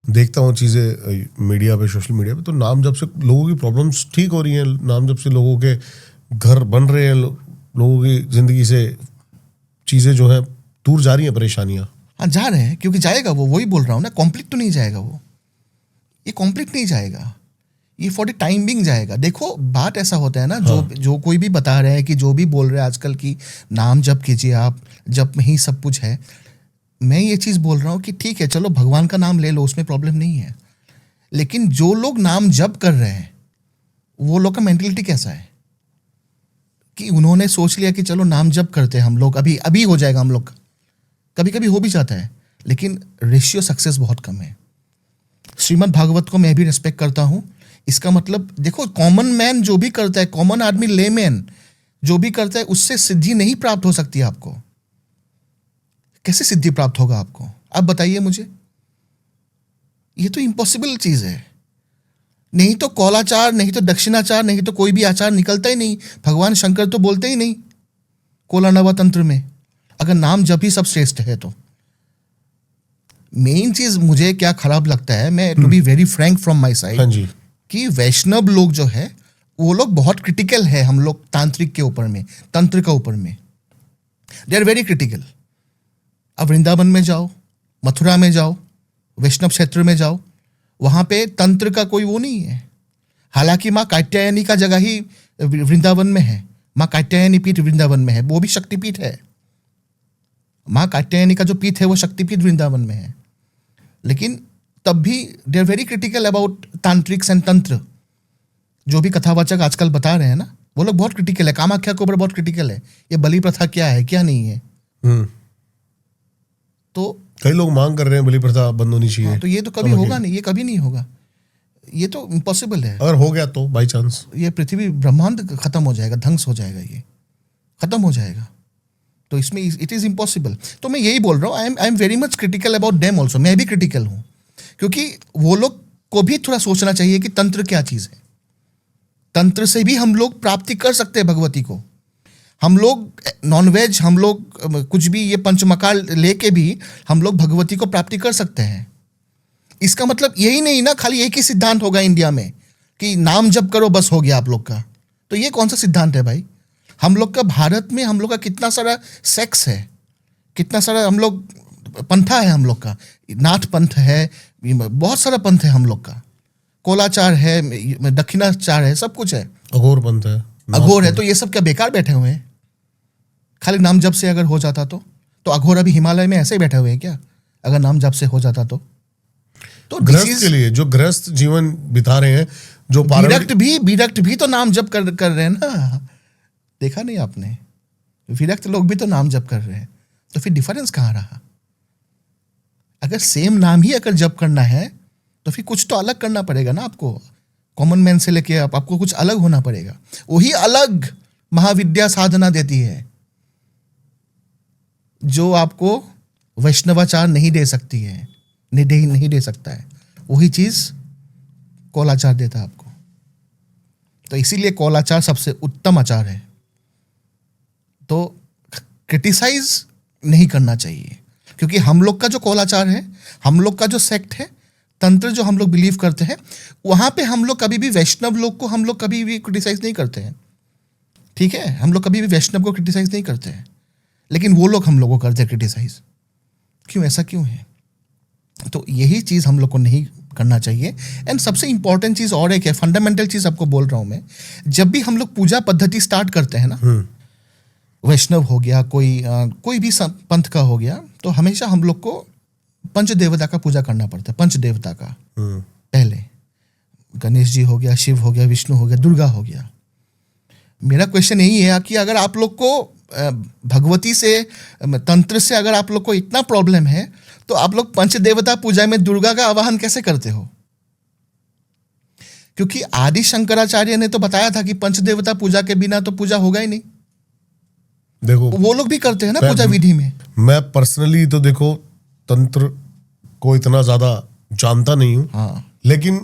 देखता हूँ चीज़ें मीडिया पे, सोशल मीडिया पे, तो नाम जप से लोगों की प्रॉब्लम्स ठीक हो रही हैं। नाम जप से लोगों के घर बन रहे हैं, लोगों की ज़िंदगी से चीज़ें जो है दूर जा रही हैं, परेशानियाँ। हाँ, जा रहे हैं, क्योंकि जाएगा वो, वही बोल रहा हूँ ना, कॉम्प्लीट तो नहीं जाएगा वो, ये कॉम्प्लीट नहीं जाएगा, ये फॉर द टाइम बिंग जाएगा। देखो, बात ऐसा होता है ना, जो कोई भी बता रहे हैं, कि जो भी बोल रहे हैं आजकल की नाम जप कीजिए आप, जप में ही सब कुछ है। मैं ये चीज़ बोल रहा हूँ कि ठीक है, चलो भगवान का नाम ले लो, उसमें प्रॉब्लम नहीं है, लेकिन जो लोग नाम जप कर रहे हैं, वो लोग का मेंटलिटी कैसा है, कि उन्होंने सोच लिया कि चलो नाम जप करते हैं हम लोग, अभी अभी हो जाएगा हम लोग का। कभी कभी हो भी जाता है, लेकिन रेशियो सक्सेस बहुत कम है। श्रीमद् भागवत को मैं भी रिस्पेक्ट करता हूँ। इसका मतलब देखो, कॉमन मैन जो भी करता है, कॉमन आदमी, लेमैन जो भी करता है, उससे सिद्धि नहीं प्राप्त हो सकती आपको। कैसे सिद्धि प्राप्त होगा आपको, आप बताइए मुझे। ये तो इम्पॉसिबल चीज है। नहीं तो कौलाचार, नहीं तो दक्षिणाचार, नहीं तो कोई भी आचार निकलता ही नहीं। भगवान शंकर तो बोलते ही नहीं कोलानवा तंत्र में, अगर नाम जप ही सब श्रेष्ठ है तो। मेन चीज मुझे क्या खराब लगता है, मैं to be very frank from my side, हाँ जी, कि वैष्णव लोग जो है, वो लोग बहुत क्रिटिकल है हम लोग तांत्रिक के ऊपर में, तंत्र के ऊपर में, दे आर वेरी क्रिटिकल। अब वृंदावन में जाओ, मथुरा में जाओ, वैष्णव क्षेत्र में जाओ, वहाँ पे तंत्र का कोई वो नहीं है। हालांकि माँ कात्यायनी का जगह ही वृंदावन में है, माँ कात्यायनी पीठ वृंदावन में है, वो भी शक्तिपीठ है। माँ कात्यायनी का जो पीठ है वो शक्तिपीठ वृंदावन में है, लेकिन तब भी they are very critical about tantrics and tantra. जो भी कथावाचक आजकल बता रहे हैं ना, वो लोग बहुत क्रिटिकल है, कामाख्या के ऊपर बहुत क्रिटिकल है, ये बलि प्रथा क्या है क्या नहीं है। तो कई लोग मांग कर रहे हैं बलि प्रथा बंद होनी चाहिए। हाँ, तो ये तो कभी होगा नहीं, ये कभी नहीं होगा, ये तो इम्पॉसिबल है। अगर हो गया तो बाई चांस ये पृथ्वी ब्रह्मांड खत्म हो जाएगा, ध्वंस हो जाएगा, ये खत्म हो जाएगा। तो इसमें इट इज इम्पॉसिबल। तो मैं यही बोल रहा हूँ, I am very much critical about them also. मैं भी क्रिटिकल हूँ, क्योंकि वो लोग को भी थोड़ा सोचना चाहिए कि तंत्र क्या चीज है। तंत्र से भी हम लोग प्राप्ति कर सकते हैं भगवती को। हम लोग नॉनवेज, हम लोग कुछ भी ये पंचमकार लेके भी हम लोग भगवती को प्राप्ति कर सकते हैं। इसका मतलब यही नहीं ना, खाली एक ही सिद्धांत होगा इंडिया में कि नाम जप करो बस हो गया आप लोग का। तो ये कौन सा सिद्धांत है भाई? हम लोग का भारत में, हम लोग का कितना सारा सेक्स है, कितना सारा हम लोग पंथा है, हम लोग का नाथ पंथ है, बहुत सारा पंथ है हम लोग का, कोलाचार है, दक्षिणाचार है, सब कुछ है, अघोर पंथ है, अघोर है। तो ये सब क्या बेकार बैठे हुए हैं? खाली नाम जप से अगर हो जाता तो अघोर अभी हिमालय में ऐसे ही बैठे हुए हैं क्या, अगर नाम जप से हो जाता तो गृहस्थ के लिए जो गृहस्थ जीवन बिता रहे हैं, जो विरक्त भी तो नाम जप कर रहे हैं ना। देखा नहीं आपने? विरक्त लोग भी तो नाम जप कर रहे हैं, तो फिर डिफरेंस कहाँ रहा? अगर सेम नाम ही अगर जप करना है तो फिर कुछ तो अलग करना पड़ेगा ना आपको। कॉमन मैन से लेके आपको कुछ अलग होना पड़ेगा। वही अलग महाविद्या साधना देती है जो आपको वैष्णवाचार नहीं दे सकती है, नहीं दे सकता है। वही चीज कौलाचार देता है आपको। तो इसीलिए कौलाचार सबसे उत्तम आचार है। तो क्रिटिसाइज नहीं करना चाहिए, क्योंकि हम लोग का जो कौलाचार है, हम लोग का जो सेक्ट है, तंत्र जो हम लोग बिलीव करते हैं, वहां पे हम लोग कभी भी वैष्णव लोग को हम लोग कभी भी क्रिटिसाइज नहीं करते हैं, ठीक है, हम लोग कभी भी वैष्णव को क्रिटिसाइज नहीं करते हैं, लेकिन वो लोग हम लोग को करते हैं क्रिटिसाइज। क्यों, ऐसा क्यों है? तो यही चीज हम लोग को नहीं करना चाहिए। एंड सबसे इंपॉर्टेंट चीज और एक है, फंडामेंटल चीज आपको बोल रहा हूं मैं, जब भी हम लोग पूजा पद्धति स्टार्ट करते हैं ना, वैष्णव हो गया, कोई भी पंथ का हो गया, तो हमेशा हम लोग को पंच देवता का पूजा करना पड़ता है। पंच देवता का पहले गणेश जी हो गया, शिव हो गया, विष्णु हो गया, दुर्गा हो गया। मेरा क्वेश्चन यही है कि अगर आप लोग को भगवती से, तंत्र से अगर आप लोग को इतना प्रॉब्लम है, तो आप लोग पंच देवता पूजा में दुर्गा का आवाहन कैसे करते हो? क्योंकि आदि शंकराचार्य ने तो बताया था कि पंच देवता पूजा के बिना तो पूजा होगा ही नहीं। देखो, वो लोग भी करते हैं ना पूजा विधि में। मैं पर्सनली तो देखो तंत्र को इतना ज्यादा जानता नहीं हूँ, हाँ, लेकिन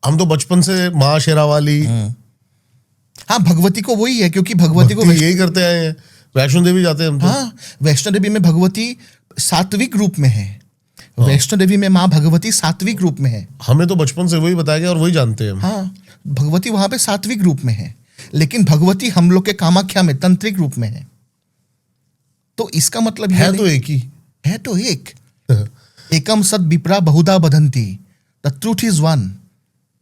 हम तो बचपन से माँ शेरावाली, हाँ, भगवती को वही है, क्योंकि भगवती को यही करते आए हैं। वैष्णो देवी जाते हैं हम तो। हाँ, वैष्णो देवी में भगवती सात्विक रूप में है। वैष्णो देवी में माँ भगवती सात्विक रूप में है। हमें तो बचपन से वही बताया गया और वही जानते हैं हम। हाँ, भगवती वहां पे सात्विक रूप में है, लेकिन भगवती हम लोग के कामाख्या में तंत्रिक रूप में है। तो इसका मतलब है तो एक ही है, तो एक एकम सद विप्रा बहुधा बधंती, द ट्रूथ इज वन।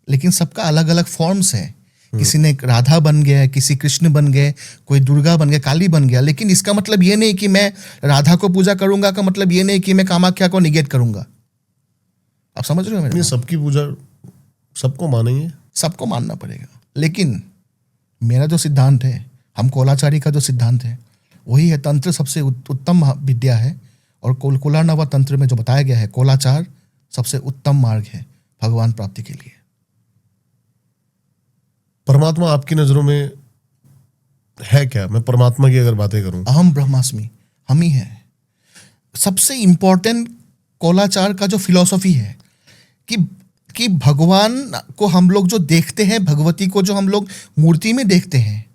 लेकिन सबका अलग अलग फॉर्म्स है। किसी ने राधा बन गया, किसी कृष्ण बन गए, कोई दुर्गा बन गया, काली बन गया। लेकिन इसका मतलब ये नहीं कि मैं राधा को पूजा करूंगा, का मतलब ये नहीं कि मैं कामाख्या को निगेट करूंगा। आप समझ रहे हो मेरे? सबकी पूजा सबको मानेंगे, सबको मानना पड़ेगा। लेकिन मेरा जो सिद्धांत है, हम कोलाचारी का जो सिद्धांत है, वही है तंत्र सबसे उत्तम विद्या है। और कोलानवा तंत्र में जो बताया गया है, कोलाचार सबसे उत्तम मार्ग है भगवान प्राप्ति के लिए। परमात्मा आपकी नजरों में है क्या? मैं परमात्मा की अगर बातें करूं, अहम ब्रह्मास्मि, हम ही है। सबसे इंपॉर्टेंट कोलाचार का जो फिलॉसफी है कि भगवान को हम लोग जो देखते हैं, भगवती को जो हम लोग मूर्ति में देखते हैं,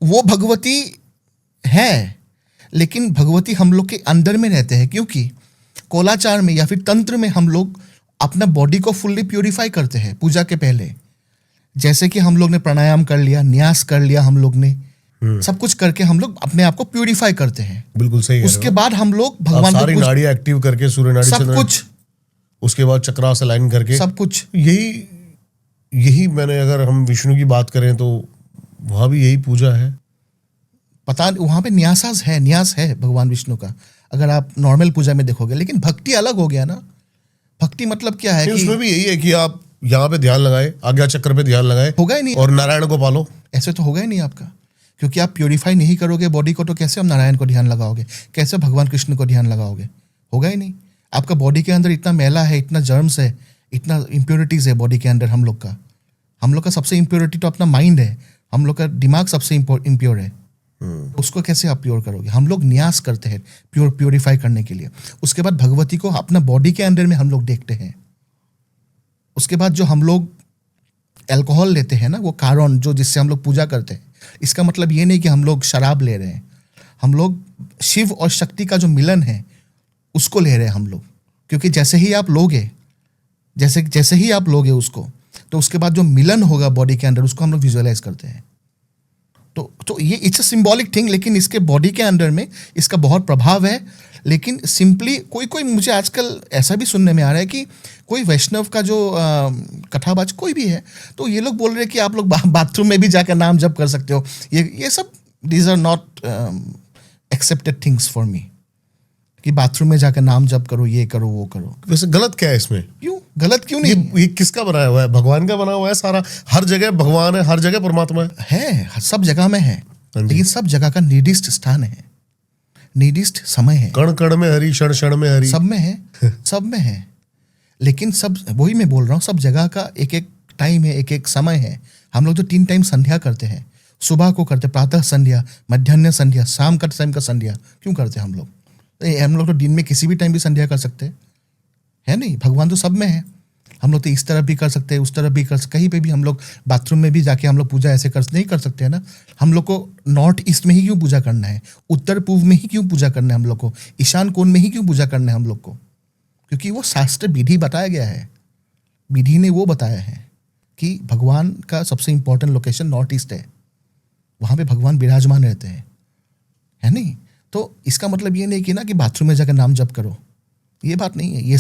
वो भगवती है, लेकिन भगवती हम लोग के अंदर में रहते हैं। क्योंकि कोलाचार में या फिर तंत्र में हम लोग अपना बॉडी को फुल्ली प्यूरिफाई करते हैं पूजा के पहले। जैसे कि हम लोग ने प्राणायाम कर लिया, न्यास कर लिया, हम लोग ने सब कुछ करके हम लोग अपने आप को प्यूरिफाई करते हैं। बिल्कुल सही है। उसके बाद हम लोग भगवान को सारी नाड़ी एक्टिव करके, सूर्य नाड़ी सब कुछ, उसके बाद चक्रा से लाइन करके सब कुछ। यही मैंने, अगर हम विष्णु की बात करें तो वहां भी यही पूजा है। पता नहीं, वहां पे न्यास है भगवान विष्णु का, अगर आप नॉर्मल पूजा में देखोगे। लेकिन भक्ति अलग हो गया ना। भक्ति मतलब क्या है कि उसमें भी यही है कि आप यहाँ पे ध्यान लगाए, आज्ञा चक्र पे ध्यान लगाए, होगा ही नहीं, और नारायण को पालो। ऐसे तो होगा ही नहीं आपका, क्योंकि आप प्योरीफाई नहीं करोगे बॉडी को, तो कैसे आप नारायण को ध्यान लगाओगे, कैसे भगवान कृष्ण को ध्यान लगाओगे? होगा ही नहीं। आपका बॉडी के अंदर इतना मैला है, इतना जर्म्स है, इतना इम्प्योरिटीज है बॉडी के अंदर। हम लोग का सबसे इम्प्योरिटी तो अपना माइंड है। हम लोग का दिमाग सबसे इम्प्योर है। उसको कैसे आप प्योर करोगे? हम लोग न्यास करते हैं प्योरीफाई करने के लिए। उसके बाद भगवती को अपना बॉडी के अंदर में हम लोग देखते हैं। उसके बाद जो हम लोग अल्कोहल लेते हैं ना, वो कारण जो जिससे हम लोग पूजा करते हैं, इसका मतलब ये नहीं कि हम लोग शराब ले रहे हैं। हम लोग शिव और शक्ति का जो मिलन है उसको ले रहे हैं हम लोग। क्योंकि जैसे ही आप लोगे उसको, तो उसके बाद जो मिलन होगा बॉडी के अंदर, उसको हम लोग विजुअलाइज करते हैं। तो ये इट्स अ सिंबॉलिक थिंग, लेकिन इसके बॉडी के अंदर में इसका बहुत प्रभाव है। लेकिन सिंपली कोई मुझे आजकल ऐसा भी सुनने में आ रहा है कि कोई वैष्णव का जो कथावाच कोई भी है, तो ये लोग बोल रहे हैं कि आप लोग बाथरूम में भी जाकर नाम जप कर सकते हो। ये सब these are not accepted things for me, कि बाथरूम में जाकर नाम जप करो, ये करो, वो करो। वैसे गलत क्या है इसमें? क्यों गलत क्यों नहीं? ये किसका बनाया हुआ है? भगवान का बना हुआ है सारा। हर जगह भगवान है, हर जगह परमात्मा है, सब जगह में है। लेकिन सब जगह का निर्दिष्ट स्थान है, निर्दिष्ट समय है। कण कण में हरि, क्षण क्षण में हरि, सब में है, सब में है। लेकिन सब, वही मैं बोल रहा हूँ, सब जगह का एक एक टाइम है, एक एक समय है। हम लोग जो 3 टाइम संध्या करते हैं, सुबह को करते, प्रातः संध्या, मध्याह्न संध्या, शाम का टाइम का संध्या क्यों करते हैं हम लोग? हम लोग तो दिन में किसी भी टाइम भी संध्या कर सकते हैं, है नहीं? भगवान तो सब में है। हम लोग तो इस तरफ भी कर सकते हैं, उस तरफ भी कर सकते, कहीं पे भी हम लोग बाथरूम में भी जाके हम लोग पूजा ऐसे नहीं कर सकते हैं ना। हम लोग को नॉर्थ ईस्ट में ही क्यों पूजा करना है? उत्तर पूर्व में ही क्यों पूजा करना है हम लोग को? ईशान कोण में ही क्यों पूजा करना है हम लोग को? क्योंकि वो शास्त्र विधि बताया गया है, विधि ने वो बताया है कि भगवान का सबसे इंपॉर्टेंट लोकेशन नॉर्थ ईस्ट है, वहाँ पे भगवान विराजमान रहते हैं, है नहीं? तो इसका मतलब ये नहीं कि ना कि बाथरूम में जाकर नाम जप करो, ये बात नहीं है। ये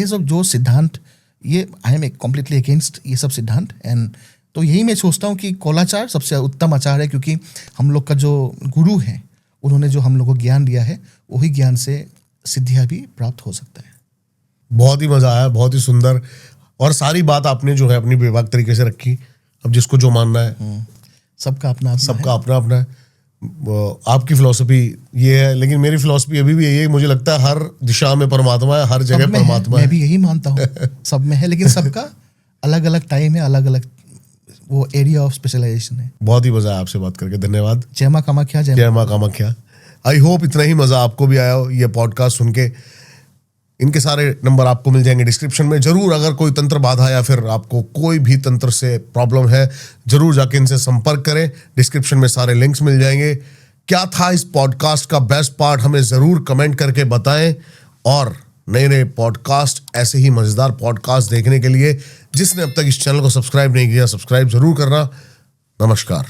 सब जो सिद्धांत, ये आई एम कम्प्लीटली अगेंस्ट ये सब सिद्धांत। एंड तो यही मैं सोचता हूँ कि कौलाचार सबसे उत्तम आचार है, क्योंकि हम लोग का जो गुरु है उन्होंने जो हम लोग को ज्ञान दिया है, वही ज्ञान से सिद्धियाँ भी प्राप्त हो सकता है। बहुत ही मजा आया, बहुत ही सुंदर, और सारी बात आपने जो है अपनी बेबाक तरीके से रखी। अब जिसको जो मानना है, सबका अपना सबका अपना अपना है। आपकी फिलॉसफी ये है, लेकिन मेरी फिलॉसफी अभी भी यही है, मुझे लगता है हर दिशा में परमात्मा है, हर जगह परमात्मा है। मैं भी यही मानता हूँ, सब में है, लेकिन सबका अलग अलग टाइम है, अलग अलग वो एरिया ऑफ स्पेशलाइजेशन है। बहुत ही मजा आया आपसे बात करके, धन्यवाद। जय माँ कामाख्या, जय माँ कामाख्या। आई होप इतना ही मजा आपको भी आया हो ये पॉडकास्ट सुन के। इनके सारे नंबर आपको मिल जाएंगे डिस्क्रिप्शन में। जरूर अगर कोई तंत्र बाधा या फिर आपको कोई भी तंत्र से प्रॉब्लम है, जरूर जाके इनसे संपर्क करें। डिस्क्रिप्शन में सारे लिंक्स मिल जाएंगे। क्या था इस पॉडकास्ट का बेस्ट पार्ट, हमें जरूर कमेंट करके बताएं। और नए नए पॉडकास्ट, ऐसे ही मजेदार पॉडकास्ट देखने के लिए जिसने अब तक इस चैनल को सब्सक्राइब नहीं किया, सब्सक्राइब जरूर करना। नमस्कार।